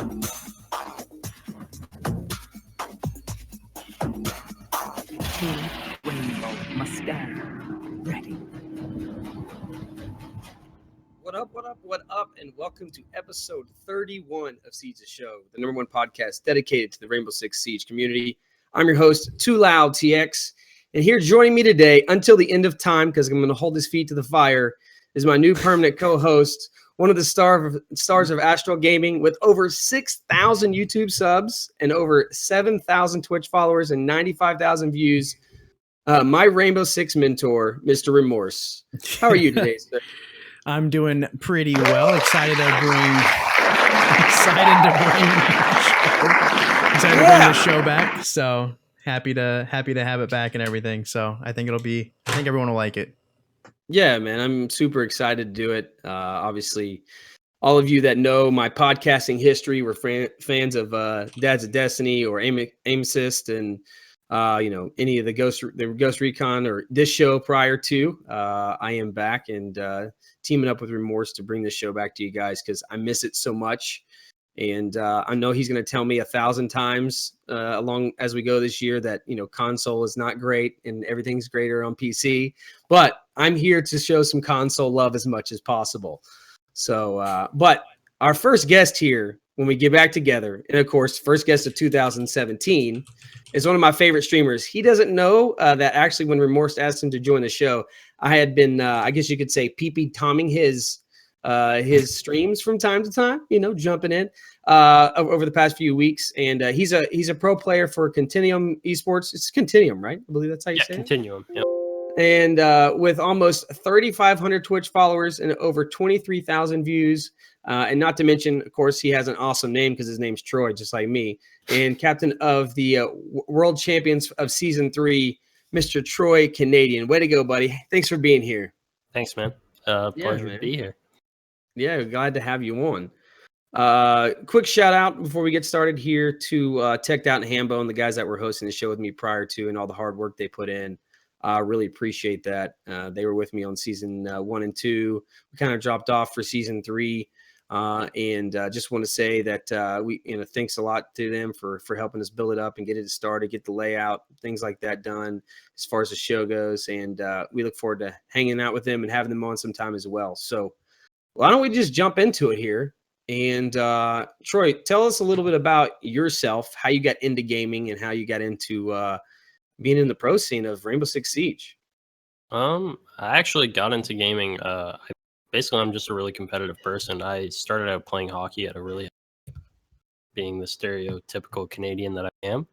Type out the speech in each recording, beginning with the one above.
Rainbow mustache ready. What up, and welcome to episode 31 of Siege the Show, the #1 podcast dedicated to the Rainbow Six Siege community. I'm your host, Too Loud TX, and here joining me today until the end of time, because I'm going to hold his feet to the fire, is my new permanent co-host, one of the stars of Astral Gaming, with over 6,000 YouTube subs and over 7,000 Twitch followers and 95,000 views. My Rainbow Six mentor, Mr. Remorse. How are you today, sir? I'm doing pretty well. Excited to bring the show back. So happy to have it back and everything. So I think everyone will like it. Yeah, man, I'm super excited to do it. Obviously, all of you that know my podcasting history were fans of Dads of Destiny or Aim Assist, and any of the Ghost Recon or this show prior to. I am back and teaming up with Remorse to bring this show back to you guys because I miss it so much. And I know he's going to tell me 1,000 times along as we go this year that, console is not great and everything's greater on PC. But I'm here to show some console love as much as possible. So, but our first guest here, when we get back together, and of course, first guest of 2017, is one of my favorite streamers. He doesn't know that actually when Remorse asked him to join the show, I had been, I guess you could say, Tomming his streams from time to time, jumping in over the past few weeks. And he's a pro player for Continuum esports. It's Continuum, right? I believe that's how you say Continuum, it. And with almost 3,500 Twitch followers and over 23,000 views. And not to mention, of course, he has an awesome name because his name's Troy, just like me. And captain of the World Champions of Season 3, Mr. Troy Canadian. Way to go, buddy. Thanks for being here. Thanks, man. Pleasure to be here. Yeah, glad to have you on. Quick shout out before we get started here to Teched Out and Hambone, the guys that were hosting the show with me prior to, and all the hard work they put in. Really appreciate that. They were with me on season 1 and 2. We kind of dropped off for season 3. And just want to say that we, thanks a lot to them for helping us build it up and get it started, get the layout, things like that done as far as the show goes. And we look forward to hanging out with them and having them on sometime as well. So why don't we just jump into it here? And Troy, tell us a little bit about yourself, how you got into gaming and how you got into being in the pro scene of Rainbow Six Siege. I actually got into gaming. Basically, I'm just a really competitive person. I started out playing hockey at a really, being the stereotypical Canadian that I am.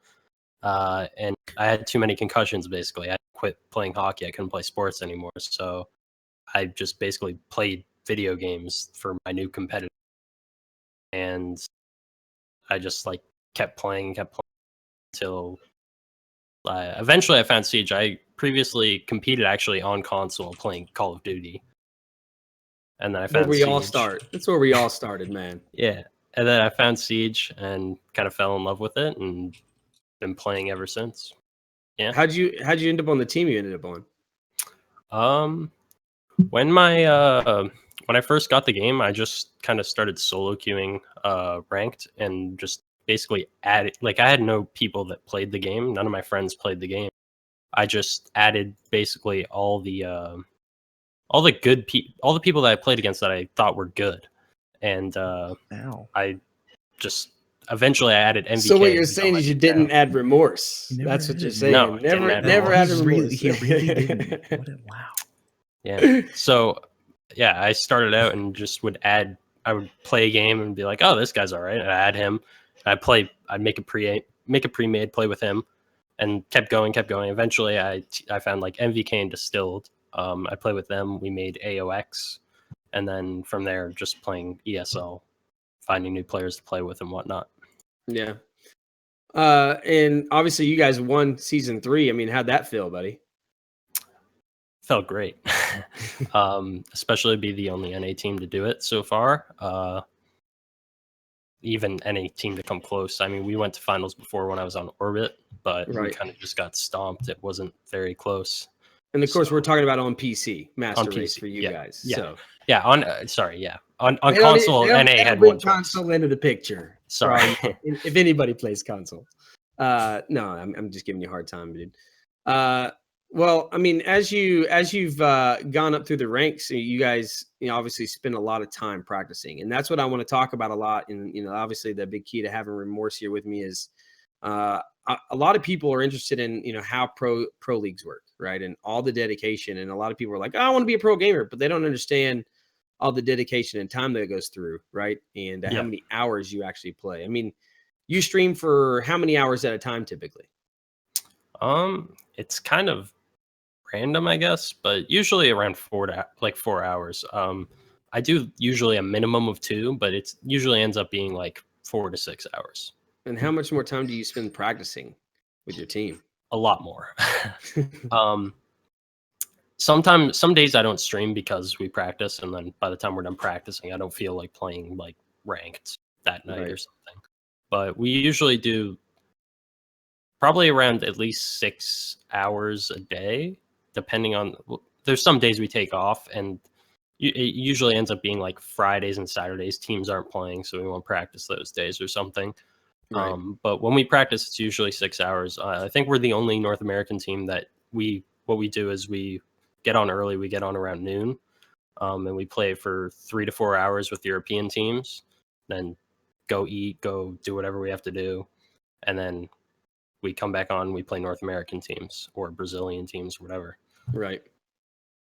And I had too many concussions, basically. I quit playing hockey. I couldn't play sports anymore. So I just basically played video games for my new competitive. And I just kept playing until eventually I found Siege. I previously competed actually on console playing Call of Duty. And then I found Siege. That's where we all started, man. Yeah. And then I found Siege and kind of fell in love with it and been playing ever since. Yeah. How'd you end up on the team you ended up on? When I first got the game, I just kind of started solo queuing ranked and just basically added, I had no people that played the game. None of my friends played the game. I just added basically all the people that I played against that I thought were good, and I just eventually I added MVK. So what you're saying is you didn't add Remorse. That's what you're saying. No, never add Remorse. He really didn't. Wow. Yeah. So yeah, I started out and just would add. I would play a game and be like, "Oh, this guy's all right." And I add him. I'd make a pre-made, play with him, and kept going. Eventually, I found MVK and Distilled. I played with them. We made AOX, and then from there, just playing ESL, finding new players to play with and whatnot. Yeah. And obviously, you guys won season 3. I mean, how'd that feel, buddy? Felt great, especially be the only NA team to do it so far. Even NA team to come close. I mean, we went to finals before when I was on Orbit, but we kind of just got stomped. It wasn't very close. And of course, we're talking about on PC, Master on Race PC, for you guys. yeah, So yeah. On on console, NA had one choice. console into the picture. Sorry, if anybody plays console. No, I'm just giving you a hard time, dude. Well, I mean, as you've gone up through the ranks, you guys, obviously spend a lot of time practicing, and that's what I want to talk about a lot. And obviously, the big key to having Remorse here with me is a lot of people are interested in how pro leagues work, right, and all the dedication. And a lot of people are like, oh, I want to be a pro gamer, but they don't understand all the dedication and time that goes through, right, and how many hours you actually play. I mean, you stream for how many hours at a time typically? It's kind of random, I guess, but usually around 4 hours. I do usually a minimum of 2, but it usually ends up being like 4 to 6 hours. And how much more time do you spend practicing with your team? A lot more. Sometimes, some days I don't stream because we practice, and then by the time we're done practicing, I don't feel like playing like ranked that night or something. But we usually do probably around at least 6 hours a day, depending on. There's some days we take off, and it usually ends up being like Fridays and Saturdays. Teams aren't playing, so we won't practice those days or something. Right. But when we practice, it's usually 6 hours. I think we're the only North American team that what we do is we get on early. We get on around noon, and we play for 3 to 4 hours with European teams. Then go eat, go do whatever we have to do, and then we come back on. We play North American teams or Brazilian teams, whatever. Right.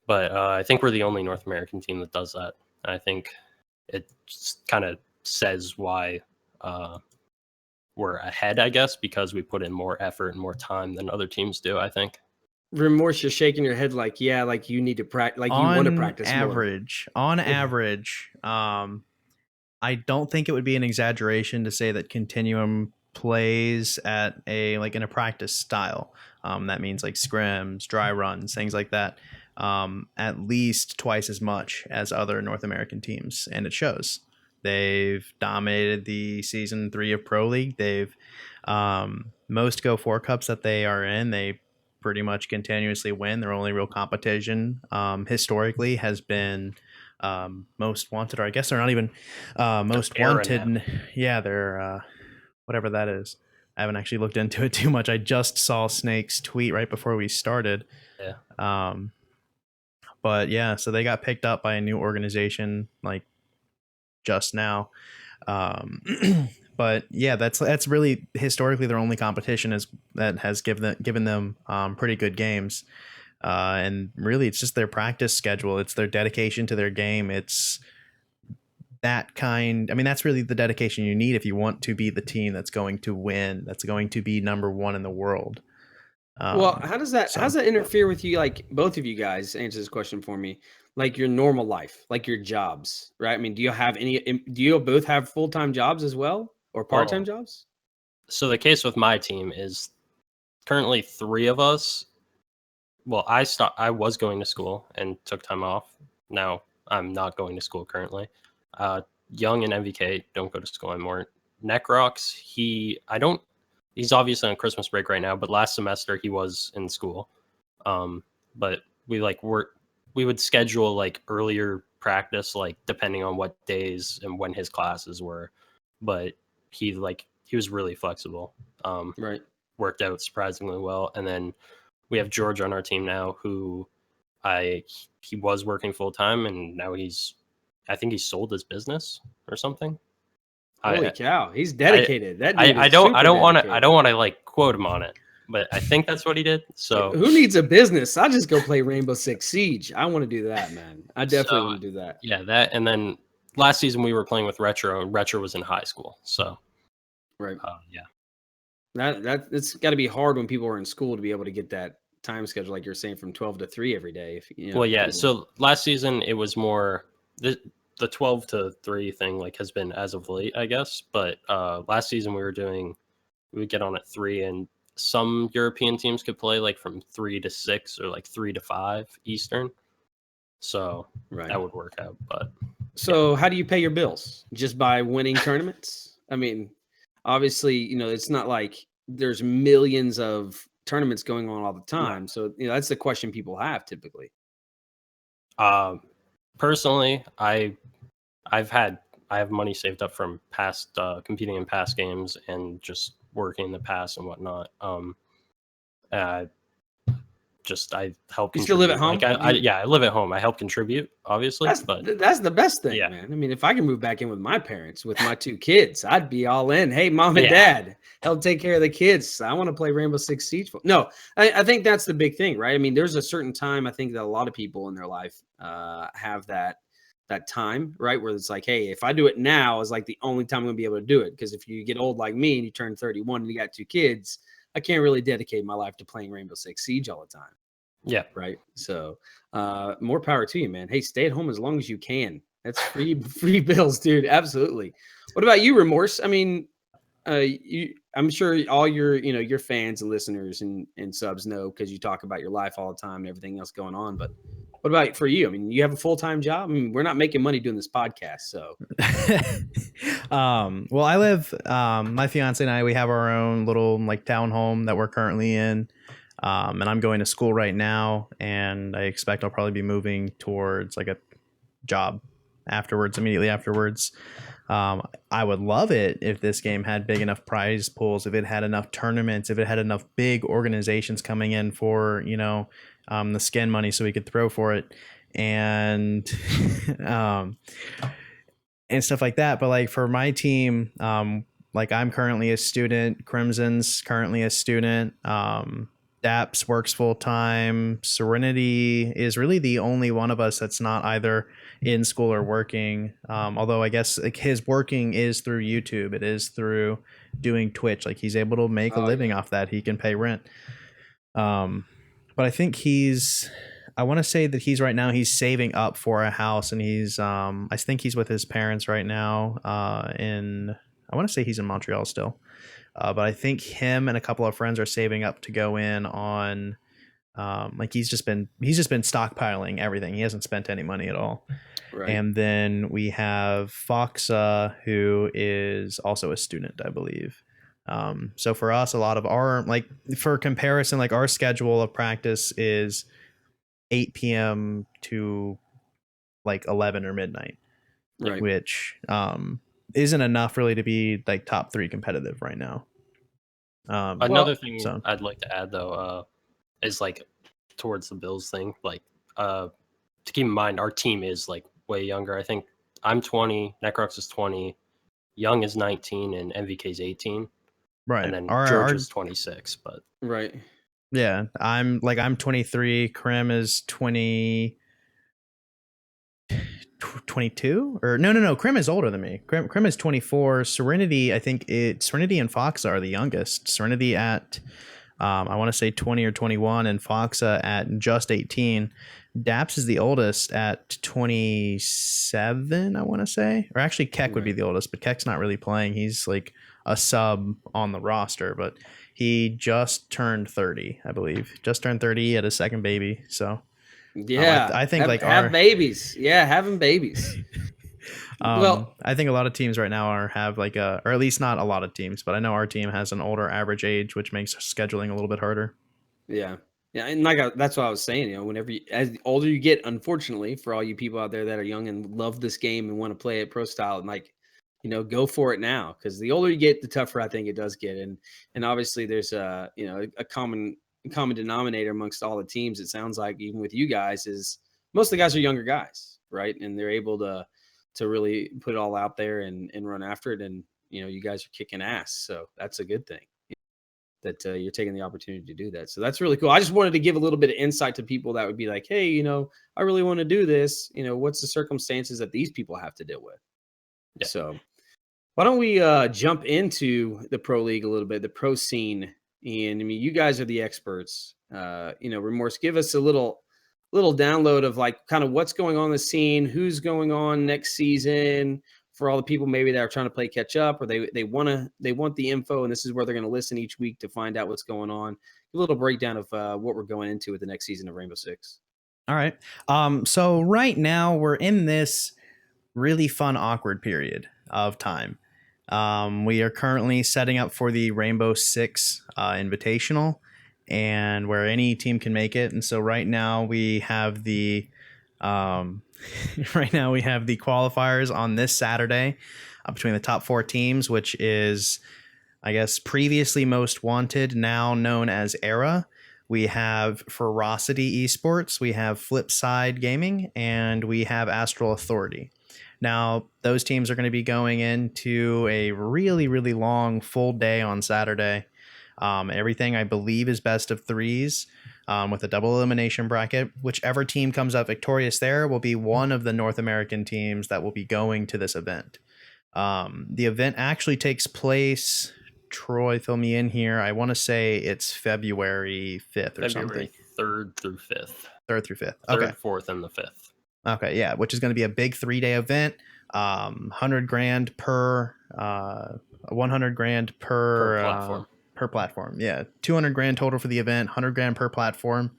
But I think we're the only North American team that does that. And I think it kind of says why we're ahead, I guess, because we put in more effort and more time than other teams do, I think. Remorse, you're shaking your head like, yeah, like you need to practice, like you want to practice average, more. On average, I don't think it would be an exaggeration to say that Continuum plays at in a practice style. That means like scrims, dry runs, things like that. At least twice as much as other North American teams, and it shows. They've dominated the season 3 of Pro League. They've most Go 4 Cups that they are in, they pretty much continuously win. Their only real competition historically has been Most Wanted, or I guess they're not even Most Wanted. Yeah, they're whatever that is. I haven't actually looked into it too much. I just saw Snake's tweet right before we started. Yeah. But yeah, so they got picked up by a new organization like just now. But yeah, that's really historically their only competition that has given them pretty good games. And really it's just their practice schedule. It's their dedication to their game. It's that kind. I mean, that's really the dedication you need if you want to be the team that's going to win, that's going to be number 1 in the world. Well, how does that interfere with you? Like, both of you guys, answer this question for me. Like your normal life, like your jobs, right? I mean, do you both have full-time jobs as well, or part-time jobs? So the case with my team is currently 3 of us. Well, I was going to school and took time off. Now I'm not going to school currently. Young and MVK don't go to school anymore. Necrox, he's obviously on Christmas break right now, but last semester he was in school. But we would schedule like earlier practice, like depending on what days and when his classes were. But he was really flexible. Right. Worked out surprisingly well. And then we have George on our team now, who he was working full time, and now I think he sold his business or something. Holy cow, he's dedicated. I don't want to like quote him on it, but I think that's what he did. So who needs a business? I just go play Rainbow Six Siege. I want to do that, man. I definitely want to do that. Yeah, that. And then last season we were playing with Retro, and Retro was in high school. So right, yeah, it's got to be hard when people are in school to be able to get that time schedule, like you're saying, from 12 to 3 every day. Well, yeah. So last season it was more the 12 to 3 thing has been as of late, I guess. But last season we would get on at 3, and some European teams could play like from 3 to 6 or like 3 to 5 Eastern. So that would work out. But so how do you pay your bills? Just by winning tournaments? I mean, obviously, it's not like there's millions of tournaments going on all the time. So, that's the question people have typically. Personally, I have money saved up from past competing in past games and just working in the past and whatnot. I help. You still live at home? I live at home. I help contribute, obviously. That's the best thing, man. I mean, if I can move back in with my parents, with my 2 kids, I'd be all in. Hey, mom and dad, help take care of the kids. I want to play Rainbow Six Siege. No, I think that's the big thing, right? I mean, there's a certain time I think that a lot of people in their life have that time, right? Where it's like, hey, if I do it now is like the only time I'm gonna be able to do it. Because if you get old like me and you turn 31 and you got 2 kids, I can't really dedicate my life to playing Rainbow Six Siege all the time. Yeah. Right. So more power to you, man. Hey, stay at home as long as you can. That's free bills, dude. Absolutely. What about you, Remorse? I mean, I'm sure all your fans and listeners and subs know, because you talk about your life all the time and everything else going on. But what about for you? I mean, you have a full-time job. I mean, we're not making money doing this podcast, so. Well, I live, my fiance and I, we have our own little like townhome that we're currently in. And I'm going to school right now, and I expect I'll probably be moving towards like a job immediately afterwards. I would love it if this game had big enough prize pools, if it had enough tournaments, if it had enough big organizations coming in for, the skin money so we could throw for it and and stuff like that. But like for my team, like I'm currently a student, Crimson's currently a student, Daps works full time. Serenity is really the only one of us that's not either in school or working. Although I guess like his working is through YouTube. It is through doing Twitch. Like he's able to make a living off that. He can pay rent. But I think I want to say that he's saving up for a house, and I think he's with his parents right now. I want to say he's in Montreal still. But I think him and a couple of friends are saving up to go in on, like he's just been stockpiling everything. He hasn't spent any money at all. Right. And then we have Foxa, who is also a student, I believe. So for us, a lot of our, like for comparison, like our schedule of practice is 8 p.m. to like 11 or midnight, right. Which isn't enough really to be like top 3 competitive right now. Another thing I'd like to add though is like towards the Bills thing, like to keep in mind our team is like way younger. I think I'm 20, Necrox is 20, Young is 19, and MVK is 18. Right. And then George is 26, but right. Yeah, I'm 23, Krim is 22 or no, Krim is older than me. Krim is 24. Serenity, I think Serenity and Foxa are the youngest. Serenity at I want to say 20 or 21, and Foxa at just 18. Daps is the oldest at 27, I want to say. Or actually Keck would be the oldest, but Keck's not really playing. He's like a sub on the roster, but he just turned 30, I believe. Just turned 30 at his second baby, so yeah, I think have babies. Yeah, having babies. Well, I think a lot of teams right now have like or at least not a lot of teams, but I know our team has an older average age, which makes scheduling a little bit harder. Yeah, and that's what I was saying. Whenever as the older you get, unfortunately, for all you people out there that are young and love this game and want to play it pro style, and go for it now, because the older you get, the tougher I think it does get, and obviously there's a common denominator amongst all the teams. It sounds like even with you guys is most of the guys are younger guys, right? And they're able to really put it all out there and run after it. And, you guys are kicking ass. So that's a good thing that you're taking the opportunity to do that. So that's really cool. I just wanted to give a little bit of insight to people that would be like, hey, I really want to do this. What's the circumstances that these people have to deal with? Yeah. So why don't we jump into the pro league a little bit, the pro scene. And I mean, you guys are the experts. Remorse, give us a little download of like kind of what's going on in the scene, who's going on next season, for all the people maybe that are trying to play catch up, or they want the info, and this is where they're going to listen each week to find out what's going on. A little breakdown of what we're going into with the next season of Rainbow Six. All right. So right now we're in this really fun, awkward period of time. We are currently setting up for the Rainbow Six Invitational, and where any team can make it. And so right now we have the qualifiers on this Saturday between the top 4 teams, which is, I guess, previously Most Wanted, now known as Era. We have Ferocity Esports, we have Flipside Gaming, and we have Astral Authority. Now, those teams are going to be going into a really, really long full day on Saturday. Everything, I believe, is best of 3s with a double elimination bracket. Whichever team comes out victorious there will be one of the North American teams that will be going to this event. The event actually takes place, Troy, fill me in here, I want to say it's February 5th or something. 3rd through 5th. 3rd through 5th. 3rd, Okay. 4th, and the 5th. Okay, yeah, which is going to be a big 3-day event. 100 grand per 100 grand per platform. Per platform. Yeah, 200 grand total for the event, 100 grand per platform.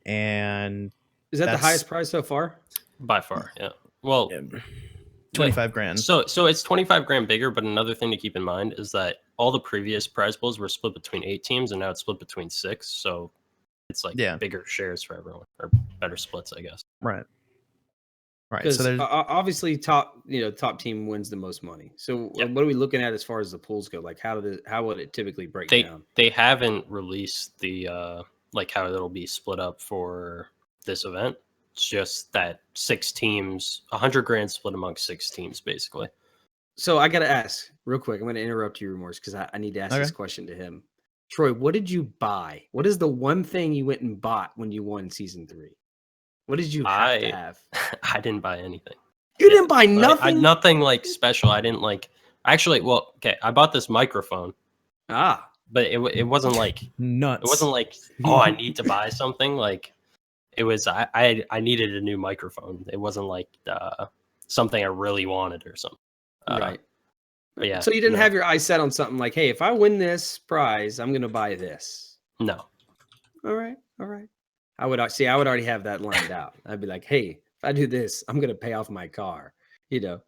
And is that the highest prize so far? By far, yeah. Well, 25 grand. So it's 25 grand bigger, but another thing to keep in mind is that all the previous prize pools were split between 8 teams, and now it's split between 6. So it's like bigger shares for everyone, or better splits, I guess. Right. So there's obviously top team wins the most money. So what are we looking at as far as the pools go? Like how would it typically break down? They haven't released the like how it'll be split up for this event. It's just that 6 teams, 100 grand split amongst 6 teams, basically. So I got to ask real quick. I'm going to interrupt you, Remorse, because I need to ask this question to him. Troy, what did you buy? What is the one thing you went and bought when you won season 3? What did you have to have? I didn't buy anything. You didn't buy nothing? Nothing like special. I didn't like. Actually, well, okay. I bought this microphone. But it wasn't like nuts. It wasn't like, oh, I need to buy something. Like it was. I needed a new microphone. It wasn't like something I really wanted or something. Right. But yeah. So you didn't have your eyes set on something like, hey, if I win this prize, I'm gonna buy this. No. All right. I would already have that lined out. I'd be like, hey, if I do this, I'm gonna pay off my car. I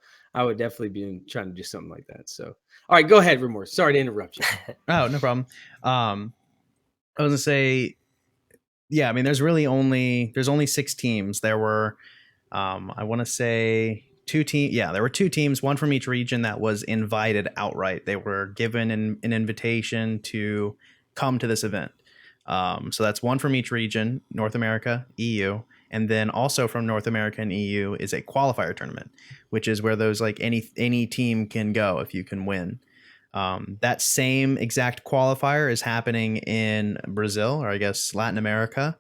would definitely be trying to do something like that. So, all right, go ahead, Remorse. Sorry to interrupt you. Oh, no problem. I was gonna say, yeah. I mean, there's only 6 teams. There were, I want to say 2 teams. Yeah, there were 2 teams, one from each region that was invited outright. They were given an invitation to come to this event. So that's one from each region, North America, EU, and then also from North America and EU is a qualifier tournament, which is where those like any team can go if you can win. That same exact qualifier is happening in Brazil, or I guess Latin America,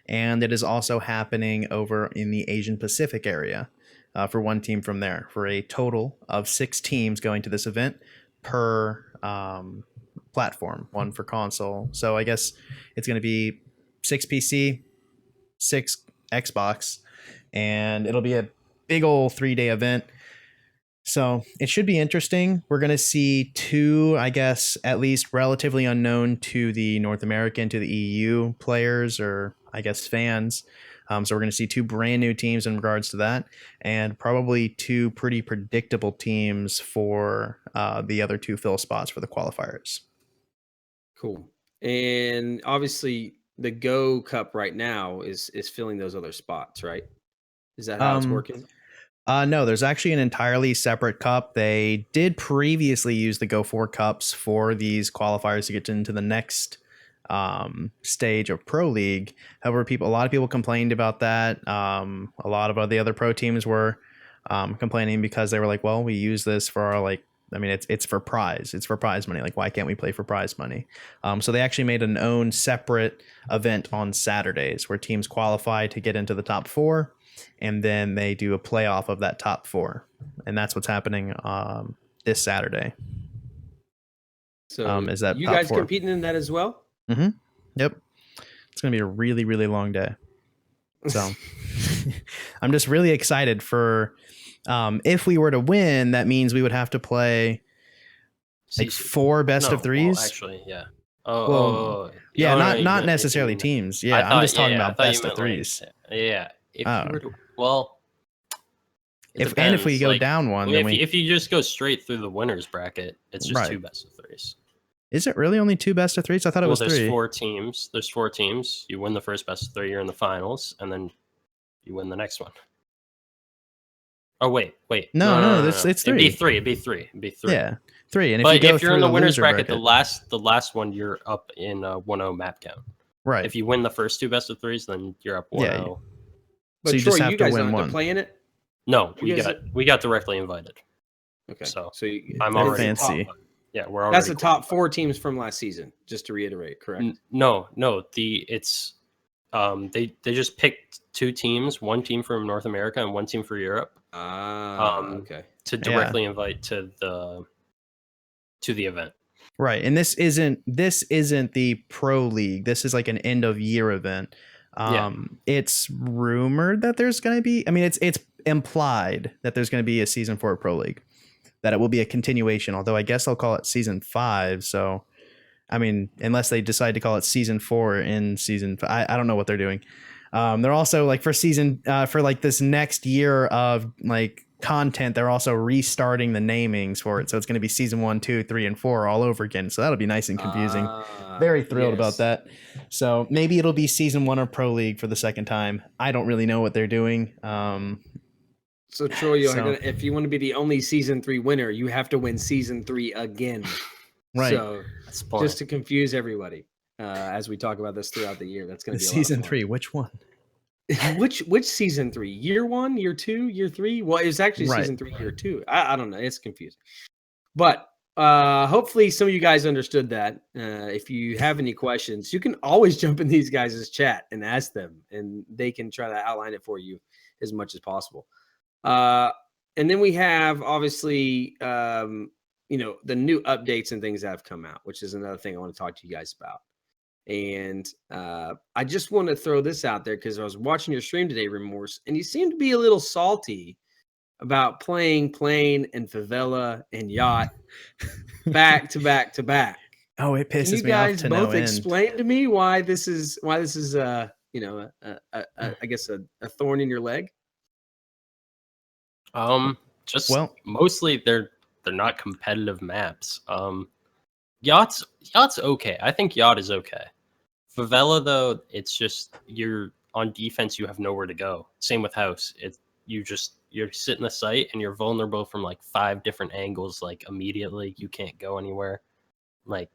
and it is also happening over in the Asian Pacific area for one team from there, for a total of 6 teams going to this event per platform, 1 for console. So I guess it's going to be 6 PC, 6 Xbox, and it'll be a big old 3-day event. So it should be interesting. We're going to see 2, I guess, at least relatively unknown to the North American, to the EU players, or I guess fans. So we're going to see 2 brand new teams in regards to that, and probably 2 pretty predictable teams for the other 2 fill spots for the qualifiers. Cool. And obviously the Go Cup right now is filling those other spots, right? Is that how it's working? No, there's actually an entirely separate cup. They did previously use the Go 4 cups for these qualifiers to get into the next stage of Pro League. However, a lot of people complained about that. A lot of the other pro teams were complaining because they were like, well, we use this for our it's for prize. It's for prize money. Like, why can't we play for prize money? So they actually made an own separate event on Saturdays where teams qualify to get into the top 4, and then they do a playoff of that top 4, and that's what's happening this Saturday. So is that you top guys 4 competing in that as well? Mm-hmm. Yep. It's gonna be a really, really long day. So I'm just really excited for. If we were to win, that means we would have to play like 4 best of 3s. Well, actually, yeah. Not necessarily teams. Yeah, I'm just talking about best of 3s. Yeah. If you were to, if we go down one, then if you just go straight through the winners bracket, it's just 2 best of 3s. Is it really only 2 best of 3s? I thought it was there's 3. 4 teams. There's 4 teams. You win the first best of 3, you're in the finals, and then you win the next one. Oh wait. No, it's 3. It'd be 3. Yeah, 3. And if you're in the winners bracket, the last one, you're up in 1-0 map count. Right. If you win the first 2 best of 3s, then you're up 1-0. Yeah. But so you Troy, just have you to guys win don't have one. to play in it? No, we got directly invited. Okay. So I'm already fancy. We're already. That's the top 4 teams from last season, just to reiterate, correct? No. It's they just picked 2 teams, 1 team from North America and 1 team for Europe. Okay. To directly invite to the event. Right. And this isn't the pro league. This is like an end of year event. It's rumored that there's going to be, I mean, it's implied that there's going to be a season 4 pro league, that it will be a continuation, although I guess they'll call it season 5. So, I mean, unless they decide to call it season 4 in season 5, I don't know what they're doing. They're also like for this next year of like content, they're also restarting the namings for it. So it's going to be season 1, 2, 3, and 4 all over again. So that'll be nice and confusing. Very thrilled about that. So maybe it'll be season 1 of Pro League for the second time. I don't really know what they're doing. So Troy, if you want to be the only season 3 winner, you have to win season 3 again. Right. So just to confuse everybody, as we talk about this throughout the year, that's going to be season 3. Which one? which season 3? Year 1, year 2, year 3? Well, it was actually season 3, year 2. I don't know. It's confusing. But hopefully some of you guys understood that. If you have any questions, you can always jump in these guys' chat and ask them, and they can try to outline it for you as much as possible. And then we have obviously, the new updates and things that have come out, which is another thing I want to talk to you guys about. And I just want to throw this out there because I was watching your stream today, Remorse, and you seem to be a little salty about playing Plane and Favela and Yacht back to back to back. Oh, it pisses me Can off to no end. you guys both explain to me why this is I guess a thorn in your leg? Mostly they're not competitive maps. Yacht's okay. I think Yacht is okay. Favela though, it's just you're on defense, you have nowhere to go. Same with House. You're sitting in the site and you're vulnerable from like 5 different angles, like immediately. You can't go anywhere. Like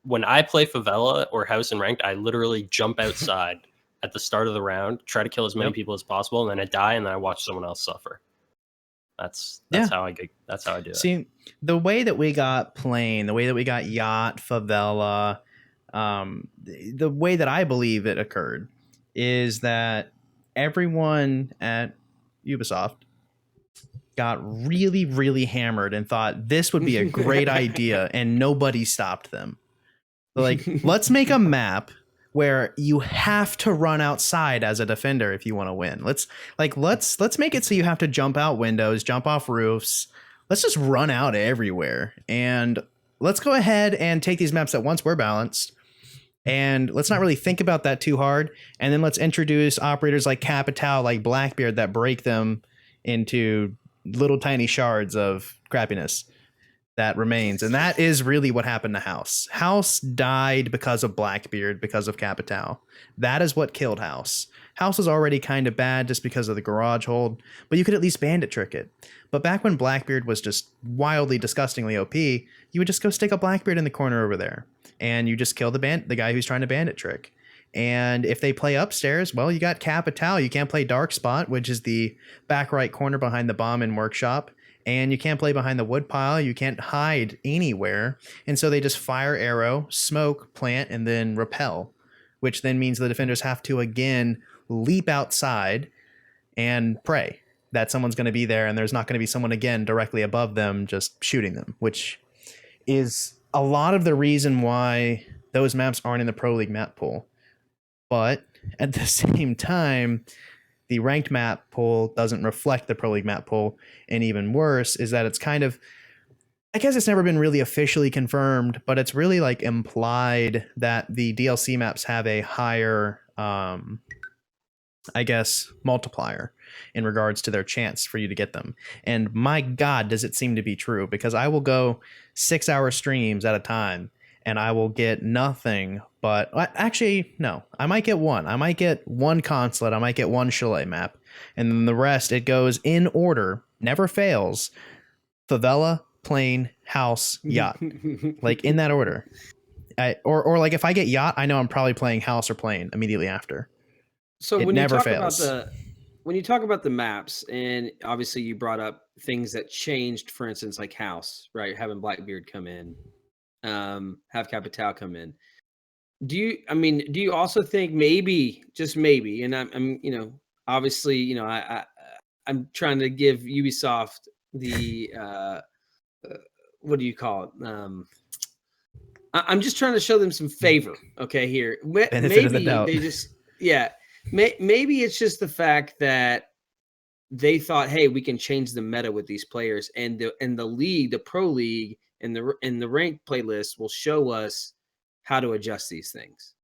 when I play Favela or House in ranked, I literally jump outside at the start of the round, try to kill as many people as possible, and then I die, and then I watch someone else suffer. That's how I do it. See, the way that we got Plane, the way that we got Yacht, Favela, the way that I believe it occurred is that everyone at Ubisoft got really, really hammered and thought this would be a great idea, and nobody stopped them. Like, let's make a map where you have to run outside as a defender if you want to win. Let's make it so you have to jump out windows, jump off roofs. Let's just run out everywhere. And let's go ahead and take these maps that once were balanced. And let's not really think about that too hard. And then let's introduce operators like Capital, like Blackbeard, that break them into little tiny shards of crappiness that remains. And that is really what happened to House. House died because of Blackbeard, because of Capital. That is what killed House. House was already kind of bad just because of the garage hold, but you could at least bandit trick it. But back when Blackbeard was just wildly, disgustingly OP, you would just go stick a Blackbeard in the corner over there, and you just kill the guy who's trying to bandit trick. And if they play upstairs, well, you got Capital. You can't play Dark Spot, which is the back right corner behind the bomb in Workshop. And you can't play behind the woodpile. You can't hide anywhere. And so they just fire arrow, smoke, plant, and then repel, which then means the defenders have to, again, leap outside and pray that someone's going to be there and there's not going to be someone, again, directly above them just shooting them, which is a lot of the reason why those maps aren't in the Pro League map pool. But at the same time, the ranked map pool doesn't reflect the Pro League map pool. And even worse is that it's kind of, I guess it's never been really officially confirmed, but it's really like implied that the DLC maps have a higher, I guess, multiplier in regards to their chance for you to get them. And my God, does it seem to be true, because I will go 6-hour streams at a time and I will get nothing but actually no, I might get one. I might get one consulate, I might get one chalet map, and then the rest it goes in order, never fails. Favela, plane, house, yacht. Like in that order. Or like if I get yacht, I know I'm probably playing house or plane immediately after. So it when never you talk fails. when you talk about the maps, and obviously you brought up things that changed, for instance, like house, right? Having Blackbeard come in, have Capital come in. Do you also think maybe, just maybe, and I'm obviously, I'm trying to give Ubisoft the what do you call it? I'm just trying to show them some favor, okay? Here, Benefit of the doubt. they just, maybe it's just the fact that they thought, hey, we can change the meta with these players, and the league, the pro league, and the ranked playlist will show us how to adjust these things,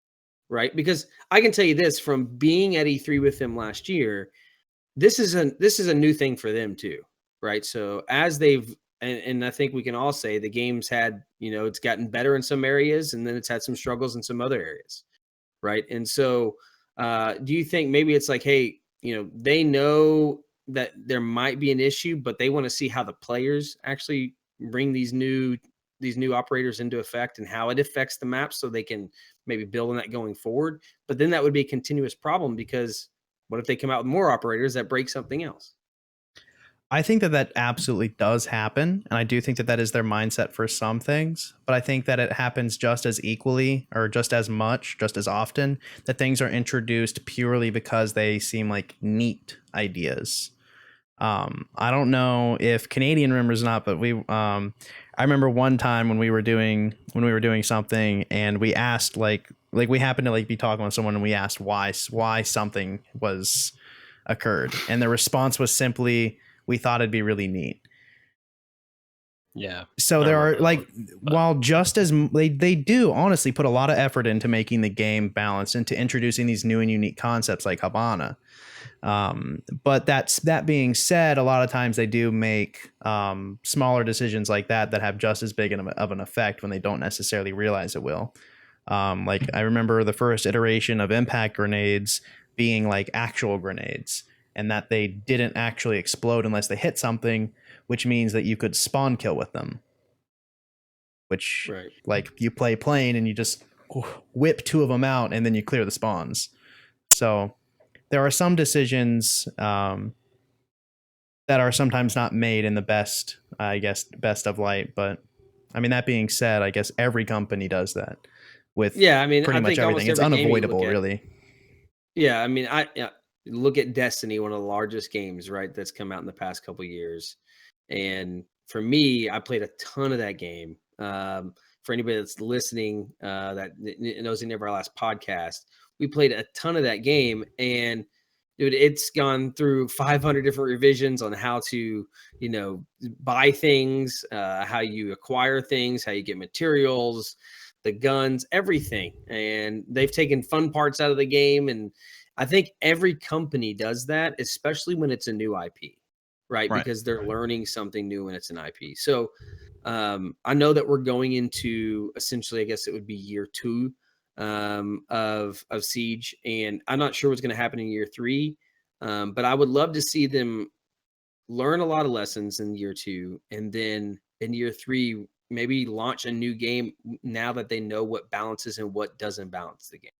right? Because I can tell you this from being at E3 with them last year, this is a new thing for them too, right? So as they've and I think we can all say the game's had, it's gotten better in some areas, and then it's had some struggles in some other areas, right? And so do you think maybe it's like, hey, they know that there might be an issue, but they want to see how the players actually bring these new operators into effect and how it affects the map, so they can maybe build on that going forward? But then that would be a continuous problem, because what if they come out with more operators that break something else? I think that absolutely does happen, and I do think that is their mindset for some things, but I think that it happens just as equally, or just as much, just as often, that things are introduced purely because they seem like neat ideas. I don't know if Canadian remembers or not, but I remember one time when we were doing something, and we asked like we happened to be talking with someone, and we asked why something was occurred, and the response was simply, we thought it'd be really neat. Yeah. So there are while just as they do honestly put a lot of effort into making the game balanced, into introducing these new and unique concepts like Habana. But that being said, a lot of times they do make smaller decisions like that have just as big of an effect when they don't necessarily realize it will. Like I remember the first iteration of impact grenades being like actual grenades, and that they didn't actually explode unless they hit something, which means that you could spawn kill with them. Which, right, like you play plane and you just whip two of them out and then you clear the spawns. So there are some decisions that are sometimes not made in the best of light. But I mean, that being said, I guess every company does that with pretty much everything. It's unavoidable, really. Yeah, I mean, look at Destiny, one of the largest games, right, that's come out in the past couple of years. And for me, I played a ton of that game. For anybody that's listening that knows any of our last podcast, we played a ton of that game. And dude, it's gone through 500 different revisions on how to, buy things, how you acquire things, how you get materials, the guns, everything. And they've taken fun parts out of the game. And I think every company does that, especially when it's a new IP, right? Because they're learning something new when it's an IP. So I know that we're going into essentially, I guess it would be year 2 of Siege, and I'm not sure what's going to happen in year 3, but I would love to see them learn a lot of lessons in year 2, and then in year 3 maybe launch a new game now that they know what balances and what doesn't balance the game.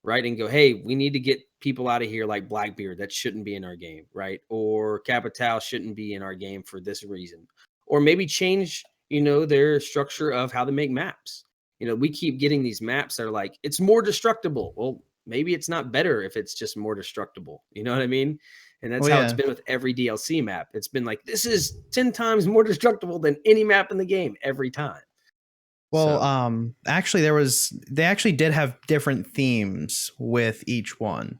Right, and go, hey, we need to get people out of here like Blackbeard that shouldn't be in our game, right? Or Capital shouldn't be in our game for this reason. Or maybe change, their structure of how they make maps. We keep getting these maps that are like, it's more destructible. Well, maybe it's not better if it's just more destructible. You know what I mean? And that's how it's been with every DLC map. It's been like, this is 10 times more destructible than any map in the game every time. Well, actually they actually did have different themes with each one.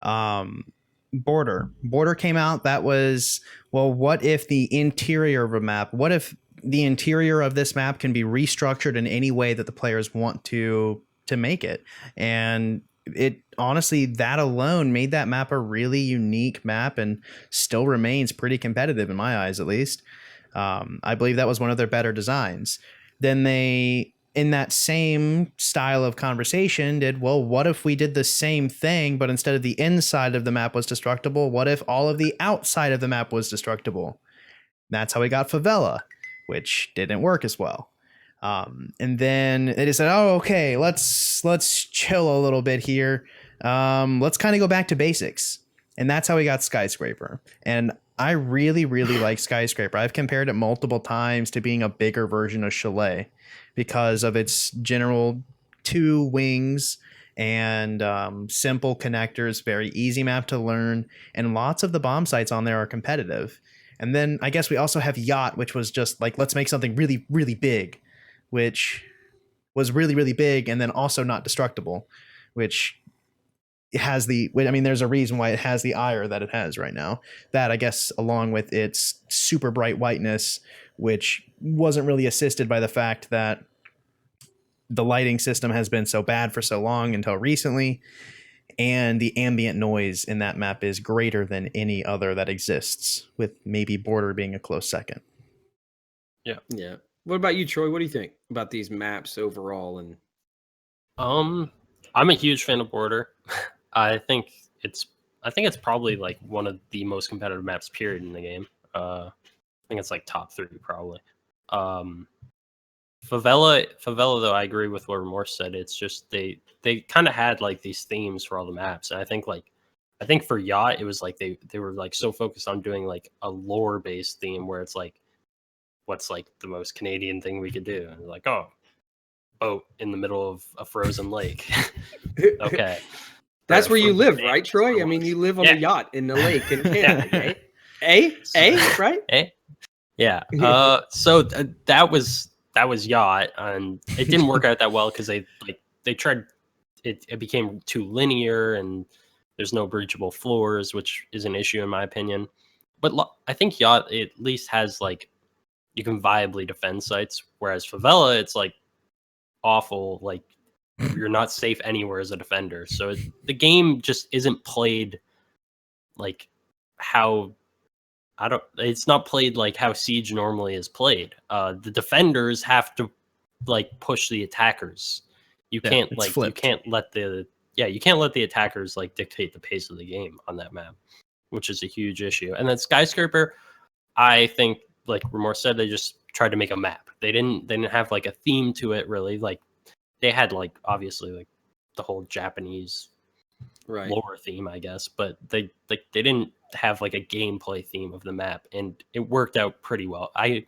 Border came out. That was, well, what if the interior of a map, what if the interior of this map can be restructured in any way that the players want to make it? And it honestly, that alone made that map a really unique map, and still remains pretty competitive in my eyes, at least. I believe that was one of their better designs. Then they in that same style of conversation did, well, what if we did the same thing, but instead of the inside of the map was destructible, what if all of the outside of the map was destructible? That's how we got Favela, which didn't work as well. And then they just said, oh, okay, let's chill a little bit here. Let's kind of go back to basics. And that's how we got Skyscraper. And I really, really like Skyscraper. I've compared it multiple times to being a bigger version of Chalet because of its general 2 wings and simple connectors, very easy map to learn, and lots of the bomb sites on there are competitive. And then I guess we also have Yacht, which was just like, let's make something really, really big, which was really, really big and then also not destructible, which has there's a reason why it has the ire that it has right now. That, I guess, along with its super bright whiteness, which wasn't really assisted by the fact that the lighting system has been so bad for so long until recently, and the ambient noise in that map is greater than any other that exists, with maybe Border being a close second. Yeah. What about you, Troy? What do you think about these maps overall? And I'm a huge fan of Border. I think it's probably like one of the most competitive maps period in the game. I think it's like top 3 probably. Favela though, I agree with what Remorse said. It's just they kind of had like these themes for all the maps, and I think for Yacht it was like they were like so focused on doing like a lore based theme where it's like, what's like the most Canadian thing we could do, and like, oh, boat in the middle of a frozen lake. Okay. That's where you live, right, Troy? I mean, you live on a yacht in the lake in Canada, right? Yeah. So that was Yacht, and it didn't work out that well because they tried. It became too linear, and there's no breachable floors, which is an issue in my opinion. But I think Yacht at least has like, you can viably defend sites, whereas Favela, it's like awful, like you're not safe anywhere as a defender. So the game just isn't played like how it's not played like how Siege normally is played. The defenders have to like push the attackers. You can't you can't let the attackers like dictate the pace of the game on that map, which is a huge issue. And then Skyscraper, I think, like Remorse said, they just tried to make a map. They didn't have like a theme to it really. Like they had like obviously like the whole Japanese lore theme, I guess, but they didn't have like a gameplay theme of the map, and it worked out pretty well. I'm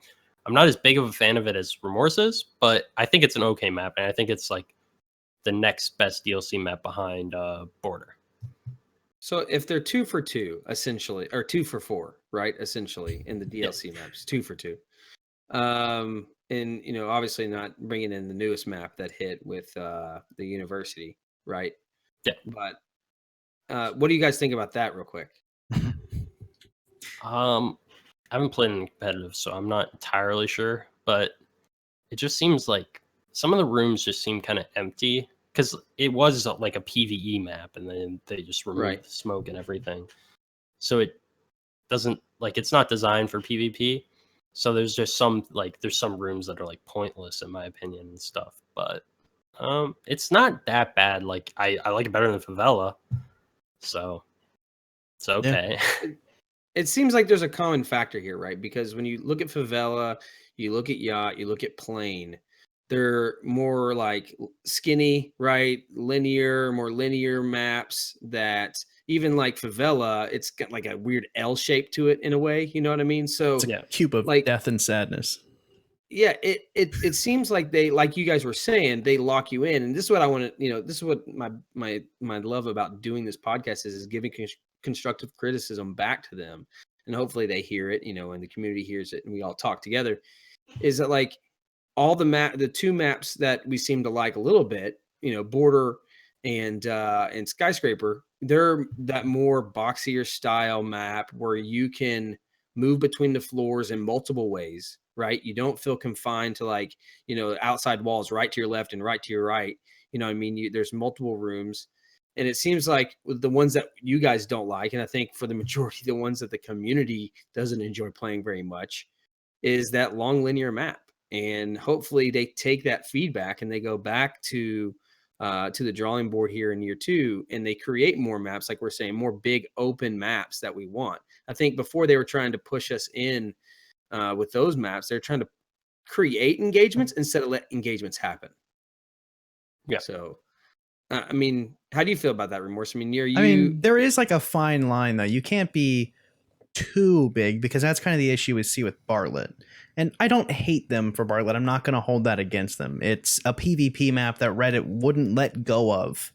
not as big of a fan of it as Remorse is, but I think it's an okay map, and I think it's like the next best DLC map behind Border. So if they're 2 for 2, essentially, or 2 for 4, right? Essentially, in the DLC maps, 2 for 2. And obviously not bringing in the newest map that hit with the university, right? Yeah. But what do you guys think about that, real quick? I haven't played in competitive, so I'm not entirely sure, but it just seems like some of the rooms just seem kind of empty because it was like a PvE map, and then they just removed the smoke and everything. So it doesn't, like, it's not designed for PvP. So there's just some rooms that are like pointless in my opinion and stuff, but it's not that bad. Like I like it better than Favela, so it's okay. Yeah. It seems like there's a common factor here, right? Because when you look at Favela, you look at Yacht, you look at Plain, they're more like skinny, right? More linear maps that even like Favela, it's got like a weird L shape to it in a way. You know what I mean? So it's a cube of like death and sadness. Yeah, it seems like they, like you guys were saying, they lock you in. And this is what I want to, this is what my love about doing this podcast is giving constructive criticism back to them. And hopefully they hear it, and the community hears it and we all talk together. Is that like all the 2 maps that we seem to like a little bit, Border and Skyscraper, they're that more boxier style map where you can move between the floors in multiple ways, right? You don't feel confined to like, outside walls right to your left and right to your right. You know what I mean? There's multiple rooms. And it seems like the ones that you guys don't like, and I think for the majority, the ones that the community doesn't enjoy playing very much, is that long linear map. and hopefully they take that feedback and they go back to the drawing board here in year 2, and they create more maps, like we're saying, more big open maps that we want. I think before they were trying to push us in with those maps, they're trying to create engagements instead of let engagements happen. Yeah. So, I mean, how do you feel about that, Remorse? I mean, there is like a fine line though. You can't be too big, because that's kind of the issue we see with Bartlett. And I don't hate them for Bartlett. I'm not going to hold that against them. It's a PvP map that Reddit wouldn't let go of.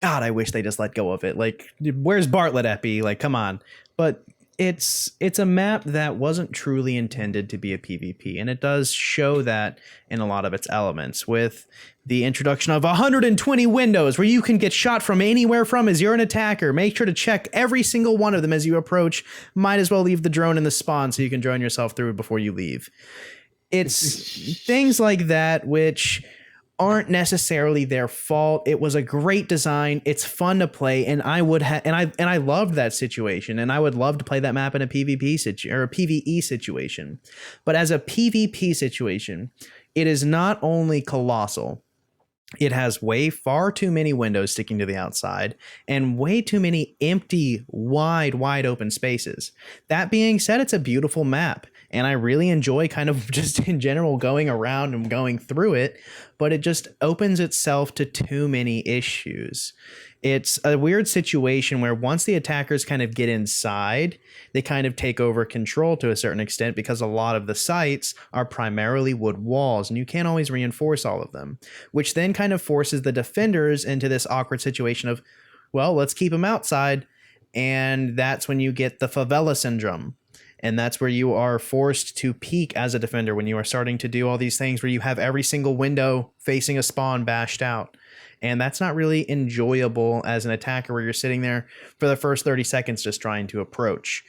God, I wish they just let go of it. Like, where's Bartlett, Epi? Like, come on. But it's a map that wasn't truly intended to be a PvP, and it does show that in a lot of its elements, with the introduction of 120 windows where you can get shot from anywhere from as you're an attacker. Make sure to check every single one of them as you approach. Might as well leave the drone in the spawn so you can drone yourself through before you leave. It's things like that which aren't necessarily their fault. It was a great design. It's fun to play, and I loved that situation, and I would love to play that map in a PvP or a PvE situation. But as a PvP situation, it is not only colossal. It has far too many windows sticking to the outside and way too many empty, wide open spaces. That being said, it's a beautiful map, and I really enjoy kind of just in general going around and going through it, but it just opens itself to too many issues. It's a weird situation where once the attackers kind of get inside, they kind of take over control to a certain extent, because a lot of the sites are primarily wood walls and you can't always reinforce all of them, which then kind of forces the defenders into this awkward situation of, well, let's keep them outside. And that's when you get the favela syndrome. And that's where you are forced to peek as a defender, when you are starting to do all these things where you have every single window facing a spawn bashed out. And that's not really enjoyable as an attacker, where you're sitting there for the first 30 seconds just trying to approach.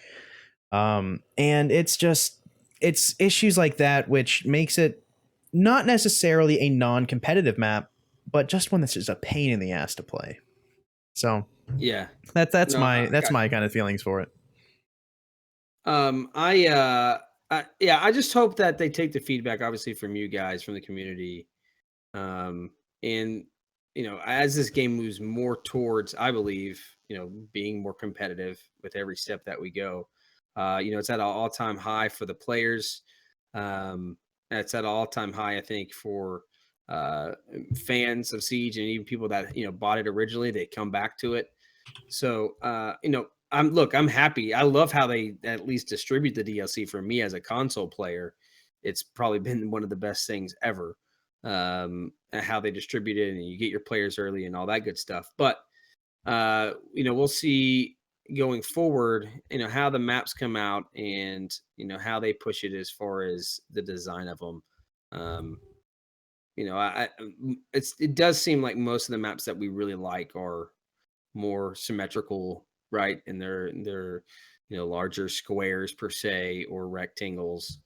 And it's issues like that which makes it not necessarily a non-competitive map, but just one that's just a pain in the ass to play. So yeah, that's my kind of feelings for it. I just hope that they take the feedback, obviously, from you guys, from the community, and as this game moves more towards, I believe, being more competitive with every step that we go. It's at an all-time high for the players. It's at an all-time high, I think, for fans of Siege, and even people that bought it originally. They come back to it. So I'm happy. I love how they at least distribute the DLC. For me as a console player, it's probably been one of the best things ever. How they distribute it, and you get your players early and all that good stuff. But we'll see going forward, how the maps come out, and how they push it as far as the design of them. It does seem like most of the maps that we really like are more symmetrical, right? And they're larger squares per se, or rectangles.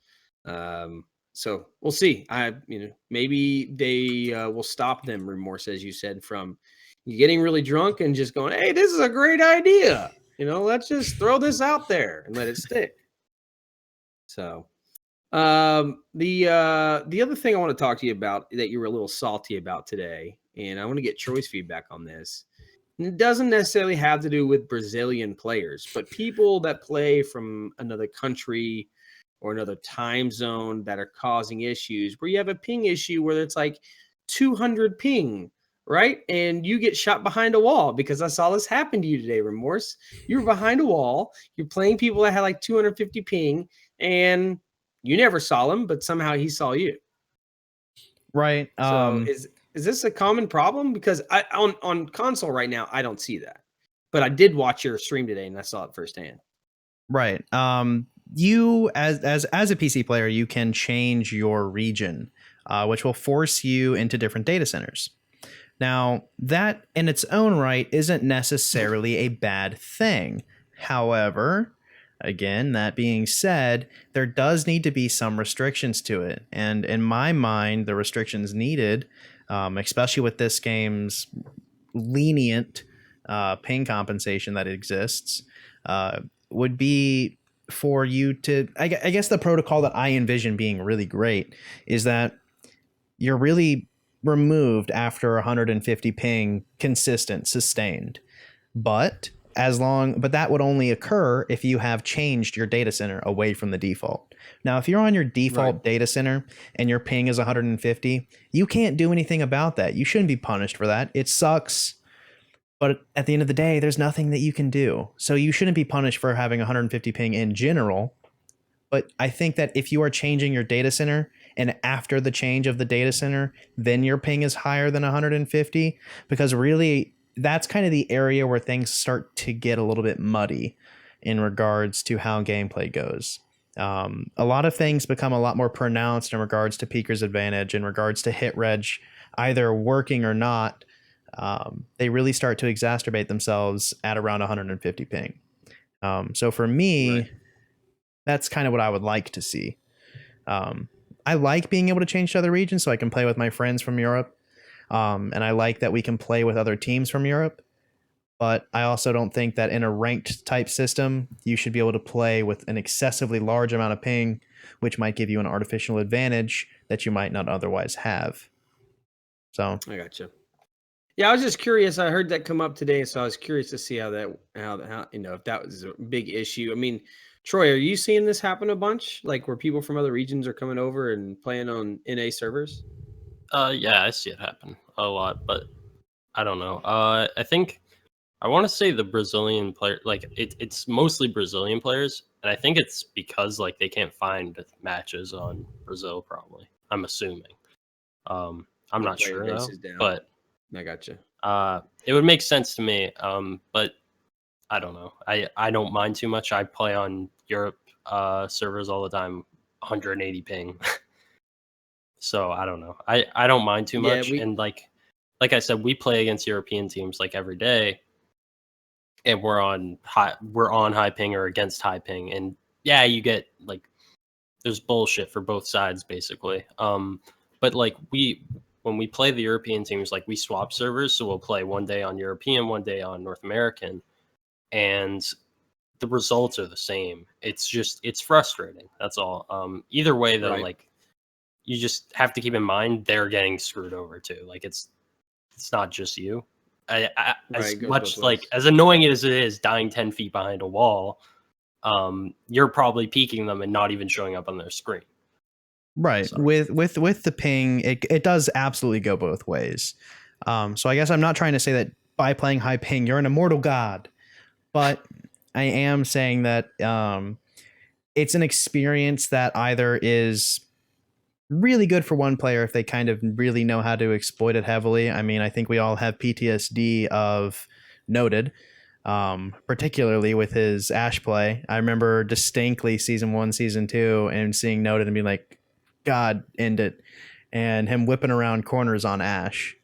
So we'll see. Maybe they will stop them, Remorse, as you said, from getting really drunk and just going, "Hey, this is a great idea. Let's just throw this out there and let it stick." So, the other thing I want to talk to you about that you were a little salty about today, and I want to get Troy's feedback on this. And it doesn't necessarily have to do with Brazilian players, but people that play from another country or another time zone that are causing issues, where you have a ping issue where it's like 200 ping, right? And you get shot behind a wall, because I saw this happen to you today, Remorse. You were behind a wall. You're playing people that had like 250 ping, and you never saw him, but somehow he saw you. Right. So is this a common problem? Because on console right now, I don't see that. But I did watch your stream today, and I saw it firsthand. Right. You as a PC player, you can change your region, which will force you into different data centers. Now, that in its own right isn't necessarily a bad thing. However, again, that being said, there does need to be some restrictions to it. And in my mind, the restrictions needed, especially with this game's lenient ping compensation that exists, would be for you to, I guess the protocol that I envision being really great is that you're really removed after 150 ping, consistent, sustained. But that would only occur if you have changed your data center away from the default. Now, if you're on your default data center and your ping is 150, you can't do anything about that. You shouldn't be punished for that. It sucks. But at the end of the day, there's nothing that you can do. So you shouldn't be punished for having 150 ping in general. But I think that if you are changing your data center and after the change of the data center, then your ping is higher than 150, because really that's kind of the area where things start to get a little bit muddy in regards to how gameplay goes. A lot of things become a lot more pronounced in regards to peaker's advantage, in regards to hit reg, either working or not. They really start to exacerbate themselves at around 150 ping. So for me, that's kind of what I would like to see. I like being able to change to other regions so I can play with my friends from Europe. And I like that we can play with other teams from Europe. But I also don't think that in a ranked type system, you should be able to play with an excessively large amount of ping, which might give you an artificial advantage that you might not otherwise have. So I gotcha. Yeah, I was just curious. I heard that come up today, so I was curious to see how if that was a big issue. I mean, Troy, are you seeing this happen a bunch? Like where people from other regions are coming over and playing on NA servers? Yeah, I see it happen a lot, but I don't know. I think I want to say the Brazilian player, like it's mostly Brazilian players, and I think it's because like they can't find matches on Brazil. Probably, I'm assuming. I'm not sure though, but I gotcha. It would make sense to me. But I don't know. I don't mind too much. I play on Europe servers all the time, 180 ping. So I don't know. I don't mind too much, and like I said, we play against European teams like every day. And we're on high ping or against high ping, and yeah, you get like there's bullshit for both sides basically. But like when we play the European teams, like we swap servers, so we'll play one day on European, one day on North American, and the results are the same. It's frustrating. That's all. Either way though, like you just have to keep in mind they're getting screwed over too. Like it's not just you. As much like as annoying as it is dying 10 feet behind a wall, you're probably peeking them and not even showing up on their screen. Right. So. With the ping, it does absolutely go both ways. So I guess I'm not trying to say that by playing high ping, you're an immortal god, but I am saying that it's an experience that either is really good for one player if they kind of really know how to exploit it heavily. I mean, I think we all have PTSD of Noted, particularly with his Ash play. I remember distinctly season 1, season 2, and seeing Noted and being like, God, end it. And him whipping around corners on Ash.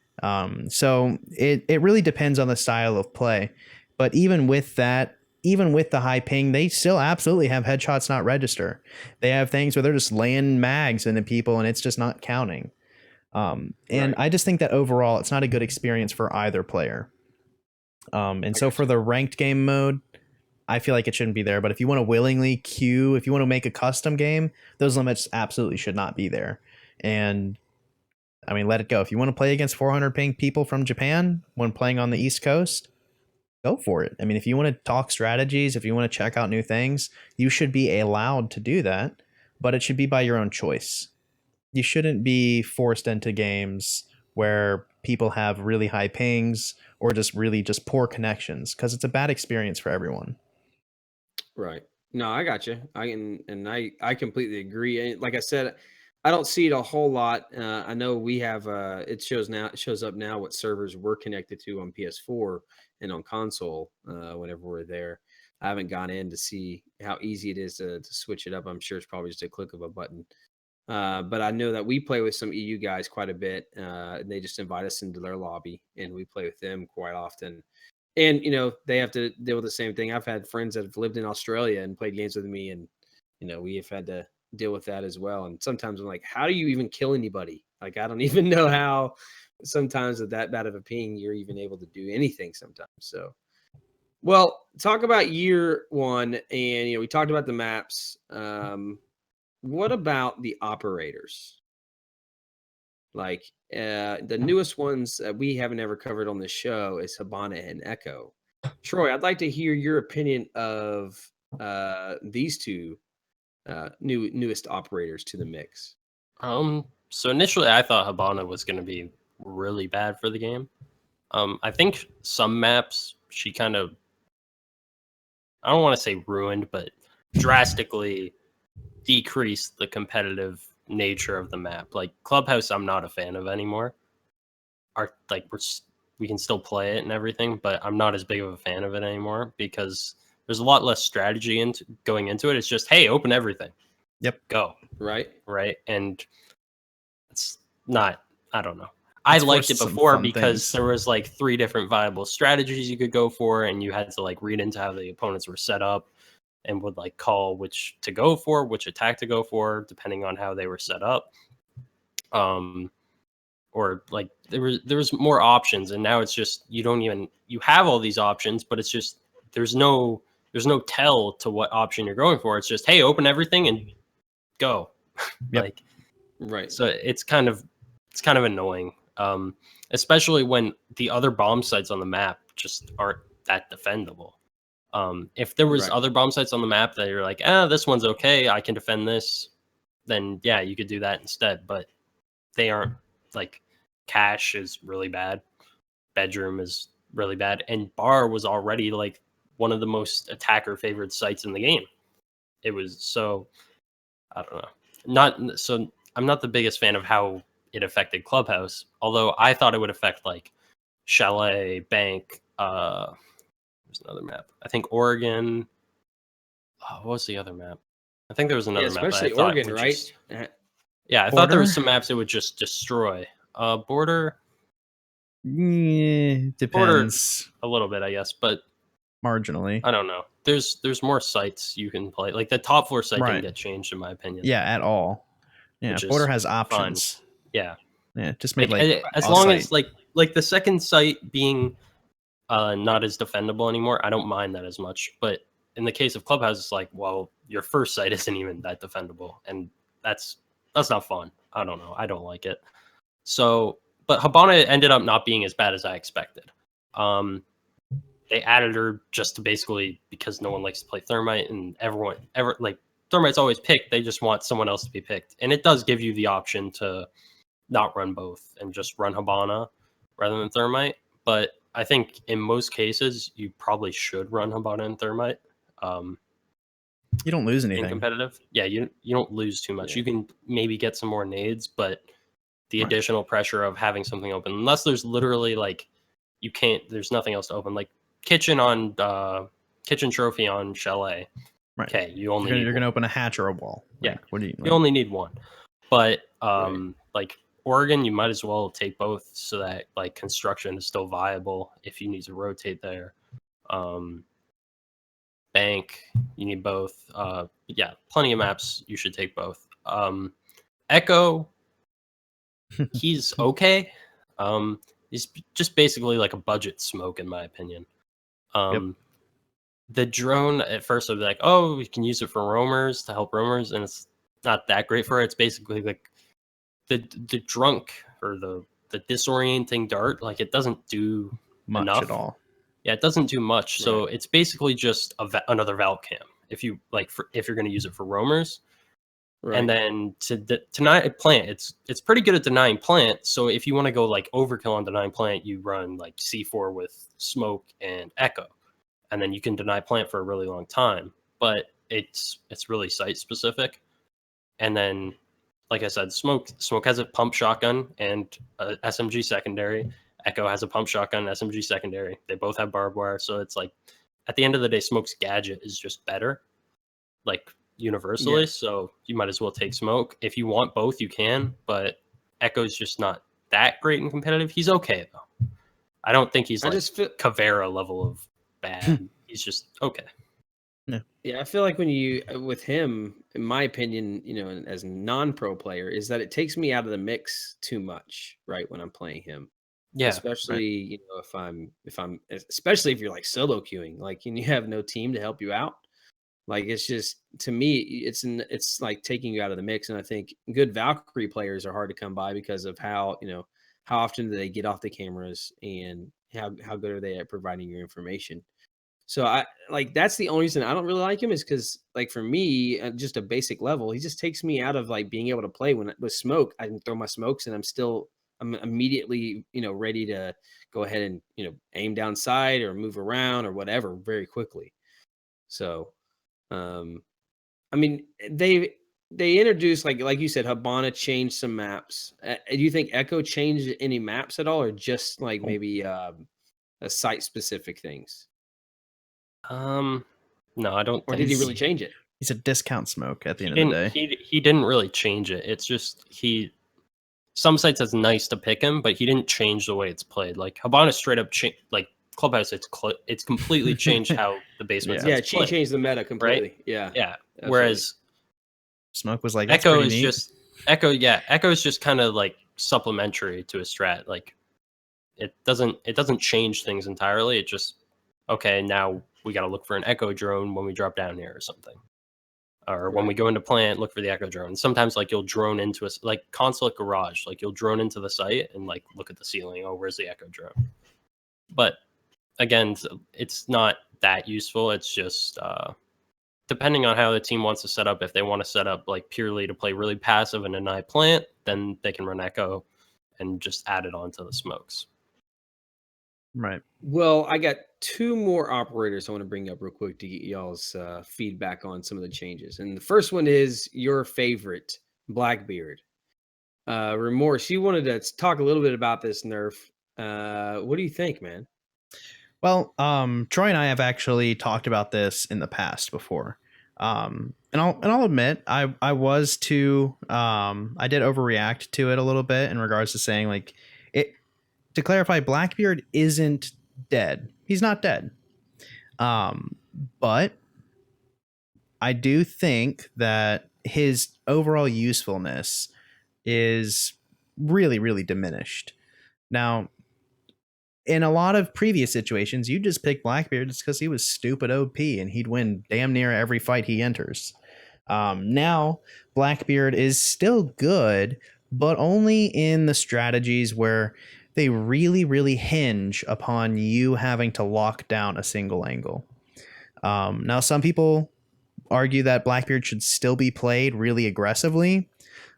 So it really depends on the style of play. But even with that, even with the high ping, they still absolutely have headshots not register. They have things where they're just laying mags into people and it's just not counting. And I just think that overall, it's not a good experience for either player. And so for the ranked game mode, I feel like it shouldn't be there. But if you want to willingly queue, if you want to make a custom game, those limits absolutely should not be there. And I mean, let it go. If you want to play against 400 ping people from Japan when playing on the East Coast, go for it. I mean, if you want to talk strategies, if you want to check out new things, you should be allowed to do that, but it should be by your own choice. You shouldn't be forced into games where people have really high pings or just poor connections, because it's a bad experience for everyone. Right. No, I got you. I completely agree. Like I said, I don't see it a whole lot. I know we have it shows up now what servers we're connected to on PS4 and on console whenever we're there. I haven't gone in to see how easy it is to switch it up. I'm sure it's probably just a click of a button. But I know that we play with some EU guys quite a bit. And they just invite us into their lobby and we play with them quite often. And, they have to deal with the same thing. I've had friends that have lived in Australia and played games with me. And, we have had to deal with that as well. And sometimes I'm like, how do you even kill anybody? Like, I don't even know how sometimes with that bad of a ping, you're even able to do anything sometimes. So Well, talk about year one, and we talked about the maps. What about the operators? Like the newest ones that we haven't ever covered on the show is Habana and Echo. Troy, I'd like to hear your opinion of these two newest operators to the mix. So initially I thought Habana was going to be really bad for the game. I think some maps she kind of, I don't want to say ruined, but drastically decreased the competitive nature of the map. Like Clubhouse, I'm not a fan of anymore. We can still play it and everything, but I'm not as big of a fan of it anymore because there's a lot less strategy going into it. It's just, hey, open everything. Yep. Go. Right. And it's not, I don't know. I liked it before because there was like 3 different viable strategies you could go for, and you had to like read into how the opponents were set up and would like call which to go for, which attack to go for, depending on how they were set up. Or like there was more options, and now it's just you have all these options, but it's just there's no tell to what option you're going for. It's just, hey, open everything and go. Yep. Like, right. So it's kind of annoying, especially when the other bomb sites on the map just aren't that defendable. If there was other bomb sites on the map that you're like, this one's okay, I can defend this, then yeah, you could do that instead. But they aren't. Like, Cache is really bad, Bedroom is really bad, and Bar was already like one of the most attacker favored sites in the game. It was so, I don't know. I'm not the biggest fan of how it affected Clubhouse, although I thought it would affect like Chalet, Bank. There's another map. I think Oregon. Oh, what was the other map? I think there was another map. Especially Oregon, right? I thought there was some maps it would just destroy. Border. Depends. Border, a little bit, I guess, but marginally. I don't know. There's more sites you can play. Like the top floor site didn't get changed, in my opinion. Yeah, at all. Yeah, Border has options. Fun. Yeah. Yeah, just made like as long as like the second site being not as defendable anymore, I don't mind that as much. But in the case of Clubhouse, it's like, well, your first site isn't even that defendable, and that's not fun. I don't know. I don't like it. So, but Habana ended up not being as bad as I expected. They added her just to basically because no one likes to play Thermite, and Thermite's always picked. They just want someone else to be picked, and it does give you the option to not run both and just run Habana rather than Thermite. But I think in most cases, you probably should run Habana and Thermite. You don't lose anything. In competitive. Yeah, you don't lose too much. Yeah. You can maybe get some more nades, but the additional pressure of having something open, unless there's literally like there's nothing else to open. Like kitchen trophy on Chalet. Right. Okay, you're gonna open a hatch or a wall. Yeah. What do you only need one. But like Oregon, you might as well take both so that like construction is still viable if you need to rotate there. Bank, you need both. Yeah, plenty of maps. You should take both. Echo, he's okay. He's just basically like a budget smoke, in my opinion. The drone, at first, I'd be like, oh, we can use it for roamers to help roamers, and it's not that great for it. It's basically like the drunk or the disorienting dart. Like, it doesn't do much enough at all. Yeah, it doesn't do much. So it's basically just another Valve cam. If you like, if you're going to use it for roamers, and then to deny plant, it's pretty good at denying plant. So if you want to go like overkill on denying plant, you run like C4 with smoke and echo, and then you can deny plant for a really long time. But it's really site specific. And then, like I said, smoke has a pump shotgun and a SMG secondary. Echo has a pump shotgun, SMG secondary. They both have barbed wire. So it's like, at the end of the day, Smoke's gadget is just better, like universally. Yeah. So you might as well take Smoke. If you want both, you can. But Echo's just not that great in competitive. He's okay, though. I don't think he's Caveira level of bad. He's just okay. Yeah, I feel like with him, in my opinion, as a non-pro player, is that it takes me out of the mix too much, right, when I'm playing him. Yeah, especially right. especially if you're like solo queuing, like, and you have no team to help you out. Like, it's just, to me, it's like taking you out of the mix. And I think good Valkyrie players are hard to come by because of how, how often do they get off the cameras, and how good are they at providing your information. So I like, that's the only reason I don't really like him, is because, like, for me, at just a basic level, he just takes me out of like being able to play. When with smoke, I can throw my smokes and I'm immediately, ready to go ahead and, aim down side or move around or whatever very quickly. So um I mean, they introduced, like you said, Habana changed some maps. Do you think Echo changed any maps at all, or just like maybe a site specific things, Um, no, I don't or think did he really He's change it? he's a discount smoke at the he end of the didn't. day. He didn't really change it. It's just some sites it's nice to pick him, but he didn't change the way it's played. Like Habana straight up like Clubhouse, it's completely changed how the basement Yeah. Yeah, sets she play, changed the meta right? completely. Yeah, Yeah. absolutely. Whereas Smoke was like, that's Echo pretty is neat. just Echo is just kind of like supplementary to a strat. Like it doesn't change things entirely. It just, okay, now we got to look for an Echo drone when we drop down here or something. Or when we Right. go into plant, look for the Echo drone. Sometimes like you'll drone into like Consulate Garage, like you'll drone into the site and like look at the ceiling. Oh, where's the Echo drone? But again, it's not that useful. It's just depending on how the team wants to set up. If they want to set up like purely to play really passive and deny plant, then they can run Echo and just add it onto the smokes. Right. Well, I got two more operators I want to bring up real quick to get y'all's feedback on some of the changes. And the first one is your favorite, Blackbeard. Remorse, you wanted to talk a little bit about this nerf. What do you think, man? Well, Troy and I have actually talked about this in the past before. And I'll admit I was too I did overreact to it a little bit in regards to saying like it to clarify, Blackbeard isn't dead. He's not dead. But I do think that his overall usefulness is really, really diminished. Now, in a lot of previous situations, you just pick Blackbeard just because he was stupid OP and he'd win damn near every fight he enters. Now, Blackbeard is still good, but only in the strategies where they really, really hinge upon you having to lock down a single angle. Now, some people argue that Blackbeard should still be played really aggressively,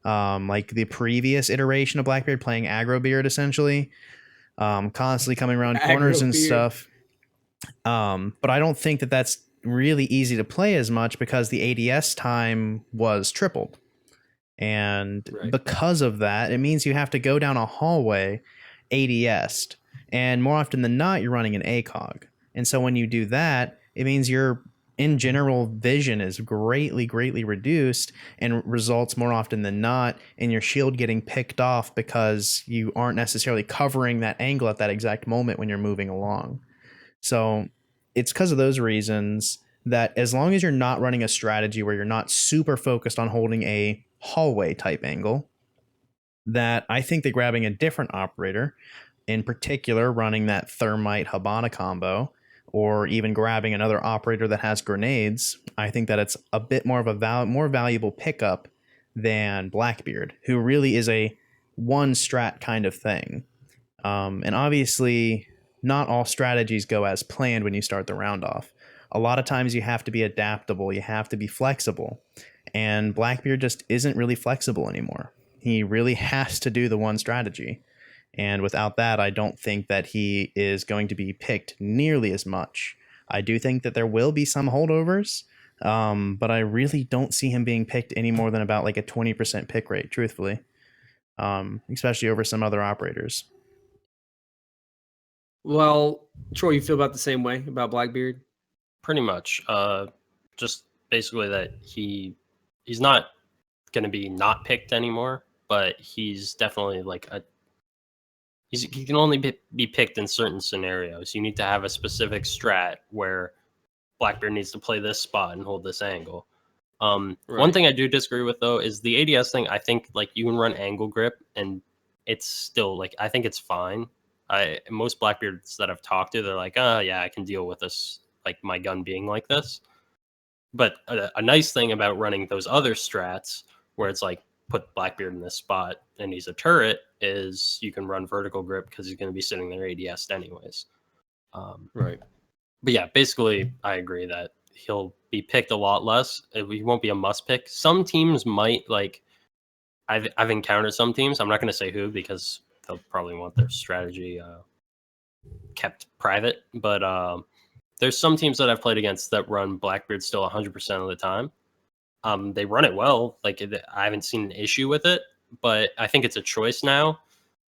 like the previous iteration of Blackbeard playing Aggro Beard essentially, constantly coming around corners and Aggro Beard. stuff. But I don't think that that's really easy to play as much because the ADS time was tripled. And Right. because of that, it means you have to go down a hallway ADS'd. And more often than not, you're running an ACOG. And so when you do that, it means your in general vision is greatly, greatly reduced and results more often than not in your shield getting picked off because you aren't necessarily covering that angle at that exact moment when you're moving along. So it's because of those reasons that as long as you're not running a strategy where you're not super focused on holding a hallway type angle, that I think that grabbing a different operator, in particular running that Thermite Habana combo, or even grabbing another operator that has grenades, I think that it's a bit more of a more valuable pickup than Blackbeard, who really is a one strat kind of thing. And obviously, not all strategies go as planned when you start the round off. A lot of times you have to be adaptable, you have to be flexible, and Blackbeard just isn't really flexible anymore. He really has to do the one strategy. And without that, I don't think that he is going to be picked nearly as much. I do think that there will be some holdovers, but I really don't see him being picked any more than about like a 20% pick rate, truthfully, especially over some other operators. Well, Troy, you feel about the same way about Blackbeard? Pretty much. Just basically that he's not going to be not picked anymore, but he's definitely like he can only be picked in certain scenarios. You need to have a specific strat where Blackbeard needs to play this spot and hold this angle. One Right. thing I do disagree with though is the ADS thing. I think like you can run angle grip and it's still like I think it's fine. Most Blackbeards that I've talked to, they're like, oh yeah, I can deal with this, like my gun being like this. But a nice thing about running those other strats, where it's like put Blackbeard in this spot and he's a turret, is you can run vertical grip because he's going to be sitting there ADS'd anyways. Right. But yeah, basically, I agree that he'll be picked a lot less. He won't be a must pick. Some teams might, like, I've encountered some teams. I'm not going to say who because they'll probably want their strategy kept private. But there's some teams that I've played against that run Blackbeard still 100% of the time. They run it well. Like, I haven't seen an issue with it, but I think it's a choice now.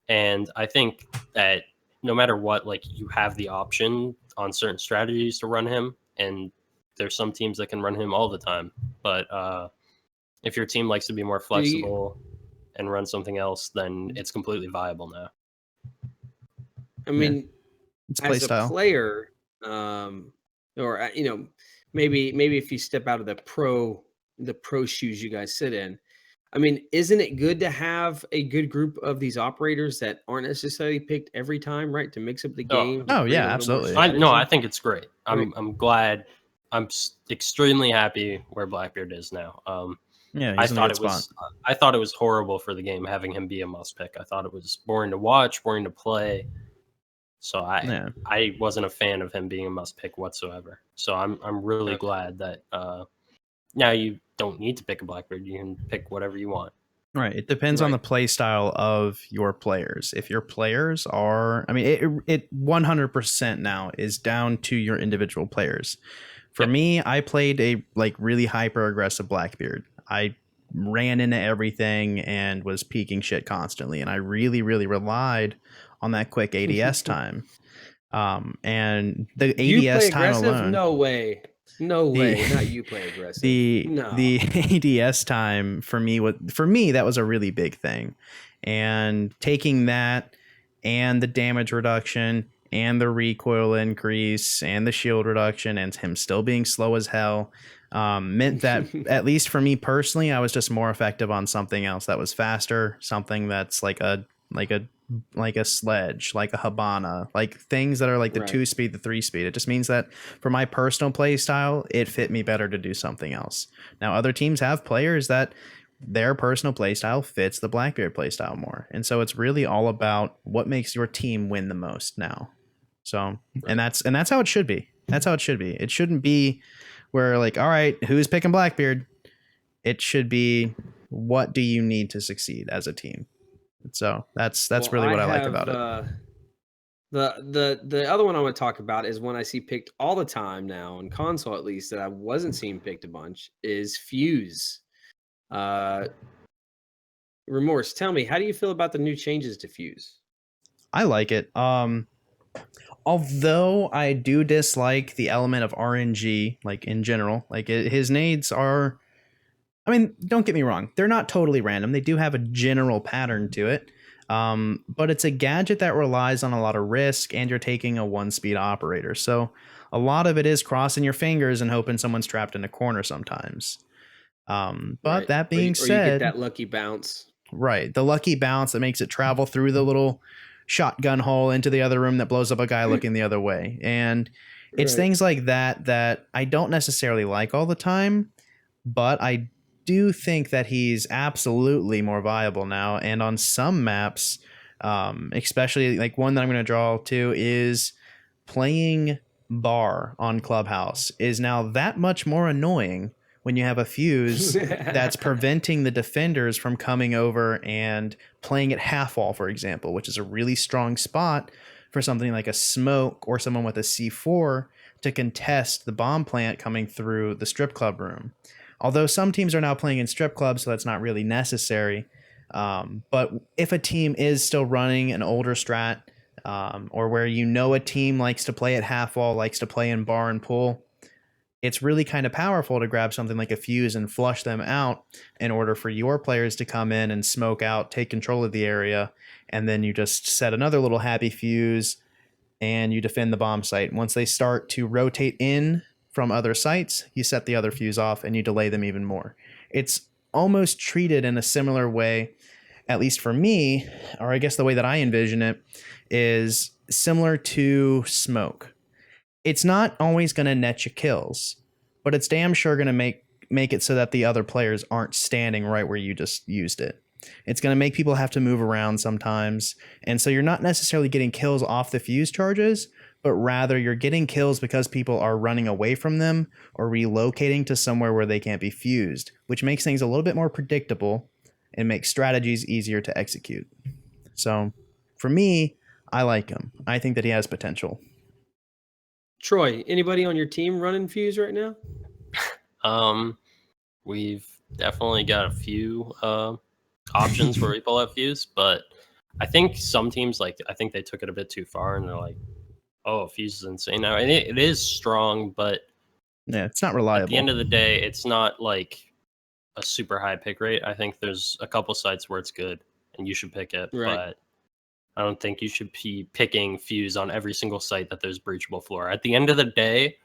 And I think that no matter what, like, you have the option on certain strategies to run him, and there's some teams that can run him all the time. But if your team likes to be more flexible and run something else, then it's completely viable now. I mean, It's as play a player, or maybe if you step out of the pro shoes you guys sit in, I mean, isn't it good to have a good group of these operators that aren't necessarily picked every time, right? To mix up the game. Oh yeah, absolutely. I think it's great. I'm glad. I'm extremely happy where Blackbeard is now. Yeah, I thought it was horrible for the game having him be a must pick. I thought it was boring to watch, boring to play. So I wasn't a fan of him being a must pick whatsoever. So I'm really glad that now you don't need to pick a Blackbeard. You can pick whatever you want. Right. It depends on the play style of your players. If your players are, I mean, it 100% now is down to your individual players. For me, I played a really hyper aggressive Blackbeard. I ran into everything and was peeking shit constantly, and I really, really relied on that quick ADS time. And the ADS time alone. No way. Not you play aggressive. The ADS time for me that was a really big thing. And taking that and the damage reduction and the recoil increase and the shield reduction and him still being slow as hell meant that at least for me personally, I was just more effective on something else that was faster, something that's like a sledge, like a Habana, like things that are like the 2-speed, the 3-speed. It just means that for my personal play style, it fit me better to do something else. Now, other teams have players that their personal play style fits the Blackbeard play style more. And so it's really all about what makes your team win the most now. So, and that's how it should be. That's how it should be. It shouldn't be where like, all right, who's picking Blackbeard? It should be, what do you need to succeed as a team? So that's really what I like about it. The other one I want to talk about is one I see picked all the time now on console, at least, that I wasn't seeing picked a bunch, is Fuse. Remorse, tell me, how do you feel about the new changes to Fuse? I like it. Although I do dislike the element of RNG, like in general, like his nades are, I mean, don't get me wrong, they're not totally random. They do have a general pattern to it. But it's a gadget that relies on a lot of risk, and you're taking a 1-speed operator. So a lot of it is crossing your fingers and hoping someone's trapped in a corner sometimes. But that being said, you get that lucky bounce. Right. The lucky bounce that makes it travel through the little shotgun hole into the other room that blows up a guy looking the other way. And it's things like that I don't necessarily like all the time, but I do think that he's absolutely more viable now. And on some maps, especially like one that I'm going to draw to, is playing bar on Clubhouse is now that much more annoying when you have a Fuse that's preventing the defenders from coming over and playing at half wall, for example, which is a really strong spot for something like a smoke or someone with a C4 to contest the bomb plant coming through the strip club room. Although some teams are now playing in strip clubs, so that's not really necessary. But if a team is still running an older strat, or where a team likes to play at half wall, likes to play in bar and pool, it's really kind of powerful to grab something like a Fuse and flush them out in order for your players to come in and smoke out, take control of the area, and then you just set another little happy Fuse and you defend the bomb site. Once they start to rotate in from other sites, you set the other Fuse off and you delay them even more. It's almost treated in a similar way at least for me, or I guess the way that I envision it, is similar to smoke. It's not always going to net you kills, but it's damn sure going to make it so that the other players aren't standing right where you just used it. It's going to make people have to move around sometimes, and so you're not necessarily getting kills off the fuse charges, but rather you're getting kills because people are running away from them or relocating to somewhere where they can't be fused, which makes things a little bit more predictable and makes strategies easier to execute. So for me, I like him. I think that he has potential. Troy, anybody on your team running fuse right now? We've definitely got a few options where people have fuse, but I think some teams, like, I think they took it a bit too far and they're like, oh, fuse is insane now. And it is strong, but yeah, it's not reliable. At the end of the day, it's not like a super high pick rate. I think there's a couple sites where it's good and you should pick it, Right. but I don't think you should be picking fuse on every single site that there's breachable floor. At the end of the day,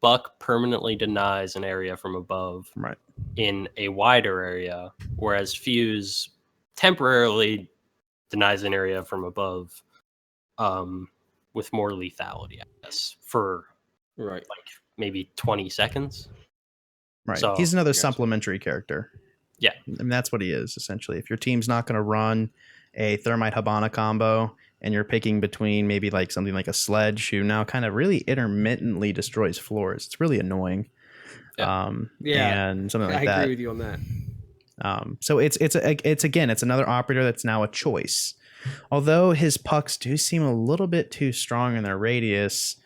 Buck permanently denies an area from above right in a wider area, whereas fuse temporarily denies an area from above with more lethality, I guess, for right, like maybe 20 seconds. Right. So, he's another gotcha. supplementary character. Yeah. I mean, that's what he is, essentially. If your team's not going to run a Thermite Habana combo and you're picking between maybe like something like a Sledge who now kind of really intermittently destroys floors, it's really annoying. Yeah. And something like that. I agree with you on that. So it's another operator that's now a choice. Although his pucks do seem a little bit too strong in their radius,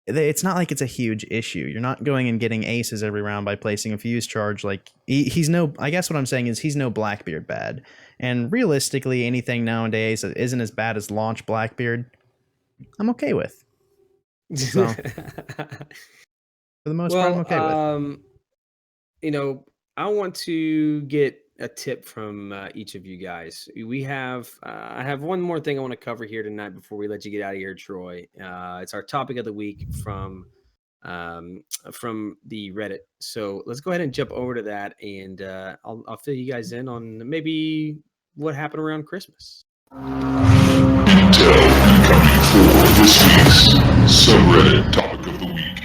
it's not like it's a huge issue. You're not going and getting aces every round by placing a fuse charge. Like he's no, I guess what I'm saying is he's no Blackbeard bad. And realistically, anything nowadays that isn't as bad as launch Blackbeard, I'm okay with. So, for the most part, I'm okay with. You know, I want to get a tip from each of you guys. We have, I have one more thing I want to cover here tonight before we let you get out of here, Troy. It's our topic of the week from the Reddit. So let's go ahead and jump over to that, and I'll fill you guys in on maybe what happened around Christmas. Intel incoming for this week's subreddit topic of the week.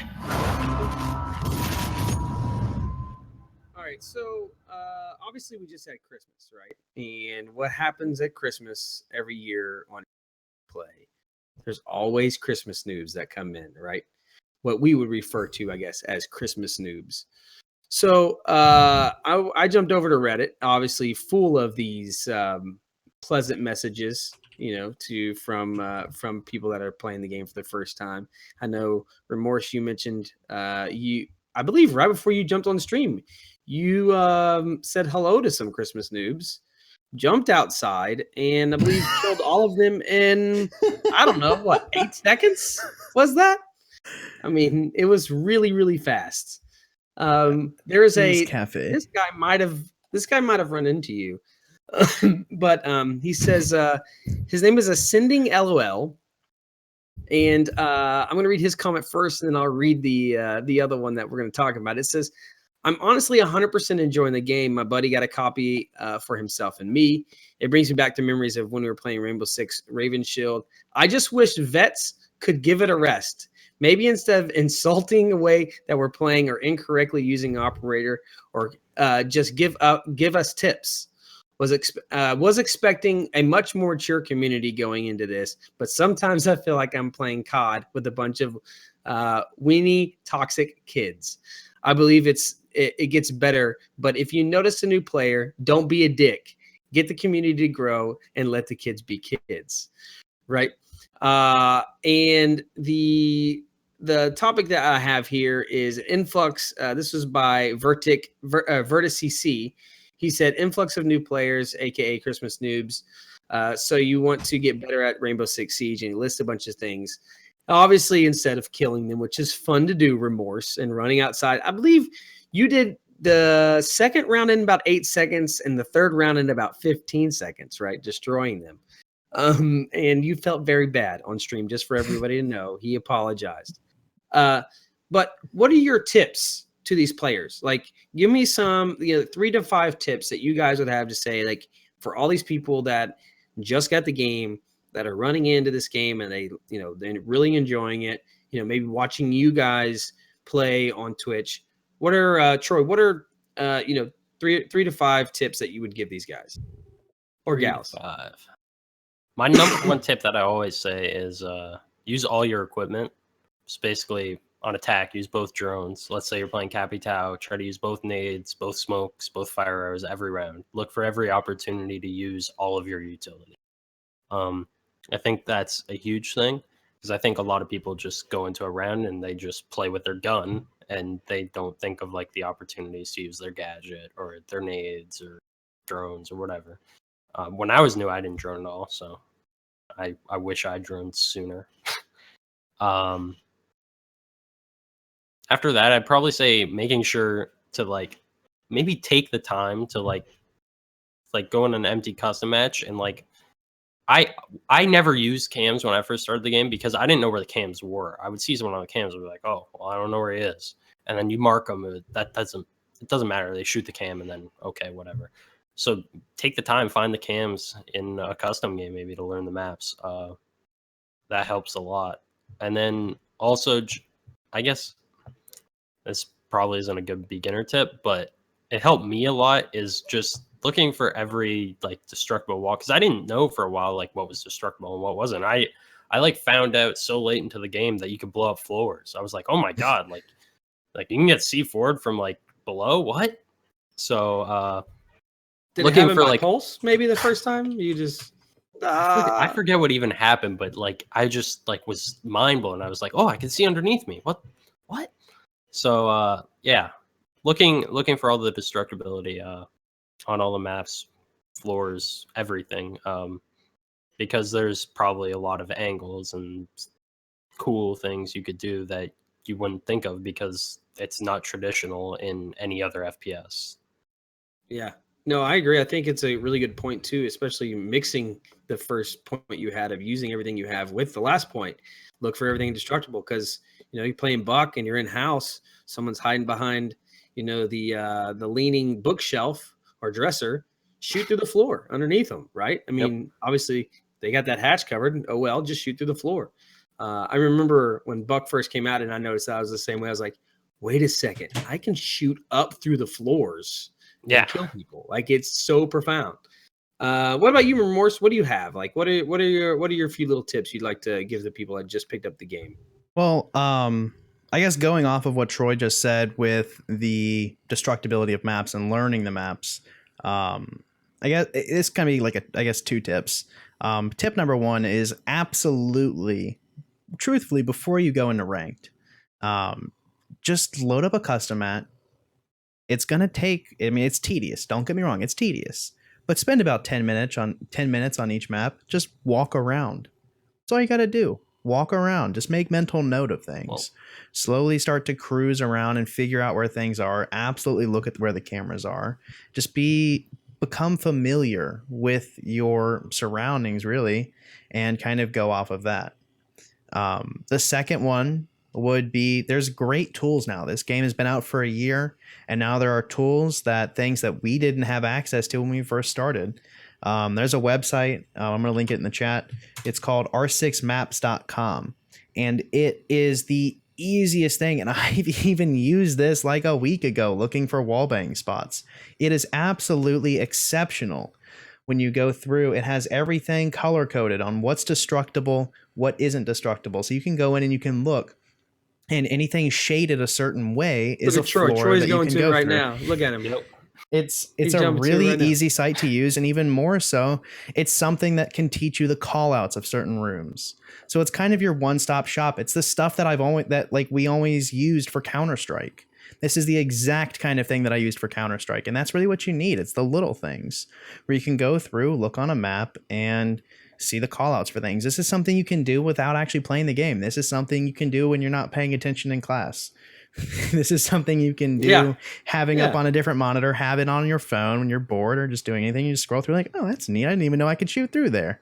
All right, so obviously we just had Christmas, right? And what happens at Christmas every year on play? There's always Christmas noobs that come in, right? What we would refer to, I guess, as Christmas noobs. So I jumped over to Reddit, obviously full of these pleasant messages, you know, from people that are playing the game for the first time. I know, Remorse, you mentioned I believe right before you jumped on the stream, you said hello to some Christmas noobs, jumped outside, and I believe killed all of them in, I don't know, what, 8 seconds? Was that? I mean, it was really, really fast. There is a cafe. This guy might have run into you, but he says his name is Ascending LOL, and I'm going to read his comment first, and then I'll read the other one that we're going to talk about. It says, "I'm honestly 100% enjoying the game. My buddy got a copy for himself and me. It brings me back to memories of when we were playing Rainbow Six Raven Shield. I just wish vets could give it a rest. Maybe instead of insulting the way that we're playing or incorrectly using operator, or just give us tips. Was expecting a much more mature community going into this, but sometimes I feel like I'm playing COD with a bunch of weenie toxic kids. I believe it gets better, but if you notice a new player, don't be a dick. Get the community to grow and let the kids be kids." Right? And the topic that I have here is influx. This was by VertiCC. He said, influx of new players, aka Christmas noobs. So you want to get better at Rainbow Six Siege, and he lists a bunch of things. Obviously, instead of killing them, which is fun to do, Remorse, and running outside. I believe you did the second round in about 8 seconds and the third round in about 15 seconds, right? Destroying them. And you felt very bad on stream, just for everybody to know. He apologized. But what are your tips to these players? Like, give me some, 3 to 5 tips that you guys would have to say, like, for all these people that just got the game, that are running into this game and they're really enjoying it, maybe watching you guys play on Twitch. What are Troy, what are 3 to 5 tips that you would give these guys or gals? 5. My number one tip that I always say is use all your equipment. Just basically on attack, use both drones. Let's say you're playing Capitao, try to use both nades, both smokes, both fire arrows every round. Look for every opportunity to use all of your utility. I think that's a huge thing, because I think a lot of people just go into a round and they just play with their gun and they don't think of like the opportunities to use their gadget or their nades or drones or whatever. When I was new, I didn't drone at all, so I wish I droned sooner. After that, I'd probably say making sure to like maybe take the time to like go in an empty custom match and like I never used cams when I first started the game because I didn't know where the cams were. I would see someone on the cams and be like, oh, well, I don't know where he is. And then you mark them. It doesn't matter. They shoot the cam and then, okay, whatever. So take the time, find the cams in a custom game maybe to learn the maps. That helps a lot. And then also, I guess this probably isn't a good beginner tip, but it helped me a lot is just looking for every like destructible wall, because I didn't know for a while like what was destructible and what wasn't. I like found out so late into the game that you could blow up floors. I was like, oh my god, like you can get C4'd from like below. What? So Did looking it happen for by like pulse maybe the first time you just I forget what even happened, but like I just like was mind blown. I was like, oh, I can see underneath me. What? So yeah, looking for all the destructibility on all the maps, floors, everything, because there's probably a lot of angles and cool things you could do that you wouldn't think of because it's not traditional in any other FPS. Yeah. No, I agree. I think it's a really good point too, especially mixing the first point you had of using everything you have with the last point. Look for everything indestructible, because you're playing Buck and you're in house, someone's hiding behind the leaning bookshelf or dresser. Shoot through the floor underneath them, right? I mean, Obviously they got that hatch covered. Oh well, just shoot through the floor. I remember when Buck first came out, and I noticed that I was the same way. I was like, wait a second, I can shoot up through the floors. Yeah, kill people. Like, it's so profound. What about you, Remorse? What do you have? Like, what are your few little tips you'd like to give the people that just picked up the game? Well, I guess going off of what Troy just said with the destructibility of maps and learning the maps, I guess it's gonna be like 2 tips. Tip number 1 is absolutely, truthfully, before you go into ranked, just load up a custom map. It's gonna take. I mean, it's tedious. Don't get me wrong, it's tedious. But spend about 10 minutes on each map. Just walk around. That's all you gotta do. Walk around. Just make mental note of things. Whoa. Slowly start to cruise around and figure out where things are. Absolutely look at where the cameras are. Just become familiar with your surroundings, really, and kind of go off of that. The second one would be, there's great tools now. This game has been out for a year, and now there are things that we didn't have access to when we first started. There's a website. I'm going to link it in the chat. It's called r6maps.com, and it is the easiest thing. And I've even used this like a week ago looking for wallbang spots. It is absolutely exceptional. When you go through, it has everything color coded on what's destructible, what isn't destructible. So you can go in and you can look, and anything shaded a certain way is a floor Troy's that you going can to go right through. now. Look at him. Yep. It's a really easy site to use, and even more so, it's something that can teach you the call outs of certain rooms. So it's kind of your one-stop shop. It's the stuff that we always used for Counter-Strike. This is the exact kind of thing that I used for Counter-Strike, and that's really what you need. It's the little things where you can go through, look on a map, and see the callouts for things. This is something you can do without actually playing the game. This is something you can do when you're not paying attention in class. This is something you can do having up on a different monitor, have it on your phone when you're bored or just doing anything. You just scroll through like, oh, that's neat. I didn't even know I could shoot through there.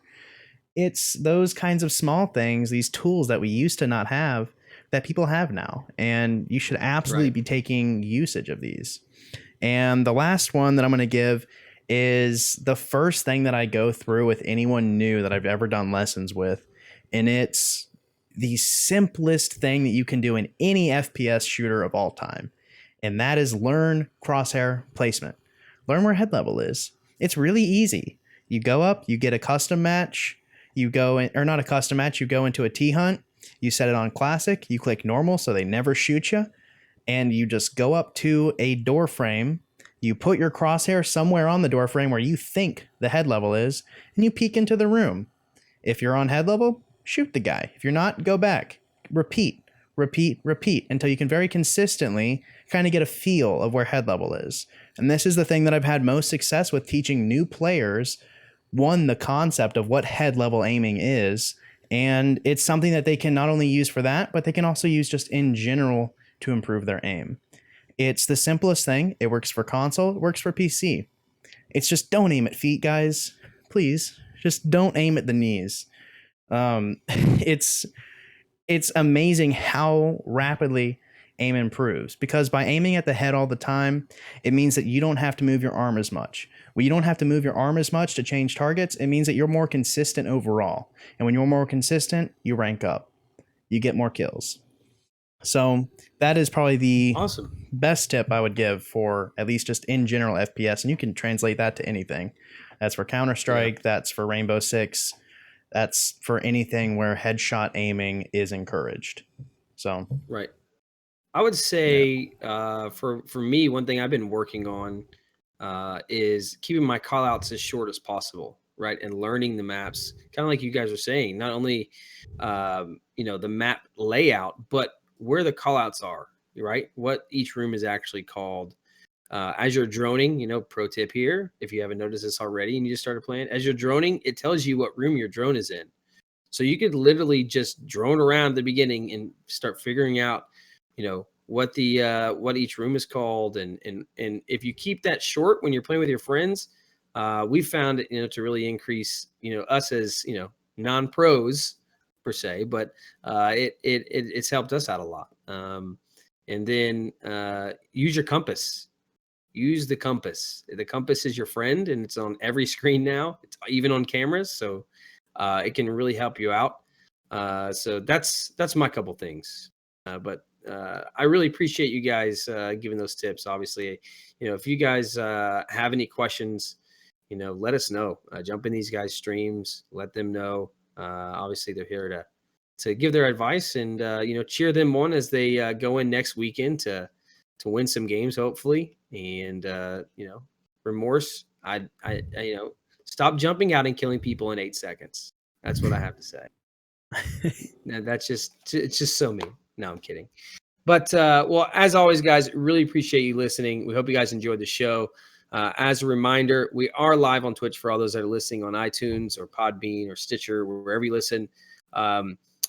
It's those kinds of small things, these tools that we used to not have, that people have now. And you should absolutely be taking usage of these. And the last one that I'm going to give is the first thing that I go through with anyone new that I've ever done lessons with. And it's the simplest thing that you can do in any FPS shooter of all time. And that is learn crosshair placement. Learn where head level is. It's really easy. You go up, you get a custom match, you go in, or not a custom match, you go into a T-hunt, you set it on classic, you click normal so they never shoot you, and you just go up to a door frame, you put your crosshair somewhere on the door frame where you think the head level is, and you peek into the room. If you're on head level, shoot the guy. If you're not, go back. Repeat until you can very consistently kind of get a feel of where head level is. And this is the thing that I've had most success with teaching new players. One, the concept of what head level aiming is, and it's something that they can not only use for that, but they can also use just in general to improve their aim. It's the simplest thing. It works for console, it works for PC. It's just don't aim at feet, guys. Please, just don't aim at the knees. It's amazing how rapidly aim improves, because by aiming at the head all the time, it means that you don't have to move your arm as much. When you don't have to move your arm as much to change targets, it means that you're more consistent overall. And when you're more consistent, you rank up. You get more kills. So that is probably the best tip I would give for at least just in general FPS. And you can translate that to anything. That's for Counter-Strike. That's for Rainbow Six. That's for anything where headshot aiming is encouraged. So right. I would say for me, one thing I've been working on is keeping my callouts as short as possible, right? And learning the maps, kind of like you guys are saying, not only the map layout, but where the callouts are, right? What each room is actually called. As you're droning, pro tip here, if you haven't noticed this already and you just started playing, as you're droning, it tells you what room your drone is in. So you could literally just drone around at the beginning and start figuring out, what each room is called. And if you keep that short when you're playing with your friends, we found it, to really increase, us as, non-pros per se, but it's helped us out a lot. And then use your compass. Use the compass. The compass is your friend, and it's on every screen now. It's even on cameras, so it can really help you out. So that's my couple things. But I really appreciate you guys giving those tips. Obviously, if you guys have any questions, let us know. Jump in these guys' streams. Let them know. Obviously, they're here to give their advice and cheer them on as they go in next weekend to win some games, hopefully. And Remorse, I stop jumping out and killing people in 8 seconds. That's what I have to say. Now, it's just so mean. No, I'm kidding. But well, as always, guys, really appreciate you listening. We hope you guys enjoyed the show. As a reminder, we are live on Twitch for all those that are listening on iTunes or Podbean or Stitcher, wherever you listen.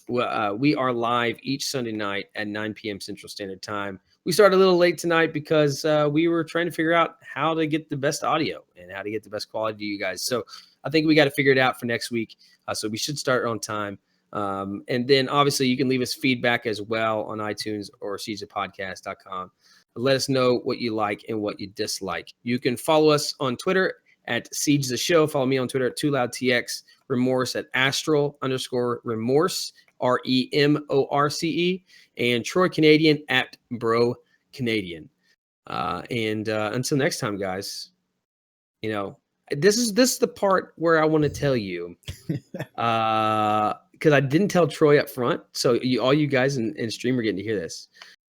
We are live each Sunday night at 9 p.m. Central Standard Time. We started a little late tonight because we were trying to figure out how to get the best audio and how to get the best quality to you guys. So I think we got to figure it out for next week. So we should start on time. And then obviously you can leave us feedback as well on iTunes or siegepodcast.com. Let us know what you like and what you dislike. You can follow us on Twitter at Siege the Show. Follow me on Twitter at TooLoudTX. Remorse at Astral_Remorse. REMORCE, and Troy Canadian at Bro Canadian. And until next time, guys, this is the part where I want to tell you, because I didn't tell Troy up front. So all you guys in stream are getting to hear this.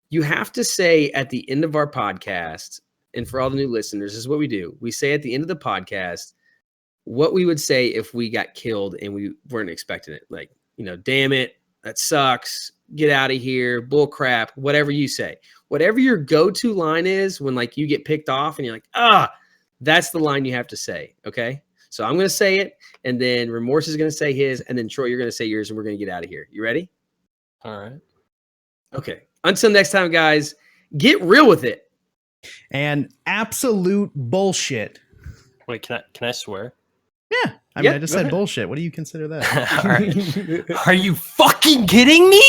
You have to say at the end of our podcast, and for all the new listeners, this is what we do. We say at the end of the podcast what we would say if we got killed and we weren't expecting it. Like, damn it, that sucks, get out of here, bull crap, whatever you say. Whatever your go-to line is when you get picked off and you're like, that's the line you have to say, okay? So I'm going to say it, and then Remorse is going to say his, and then Troy, you're going to say yours, and we're going to get out of here. You ready? All right. Okay. Until next time, guys, get real with it. And absolute bullshit. Wait, can I swear? Yeah. I mean, I just said bullshit. What do you consider that? All right. Are you fucking kidding me?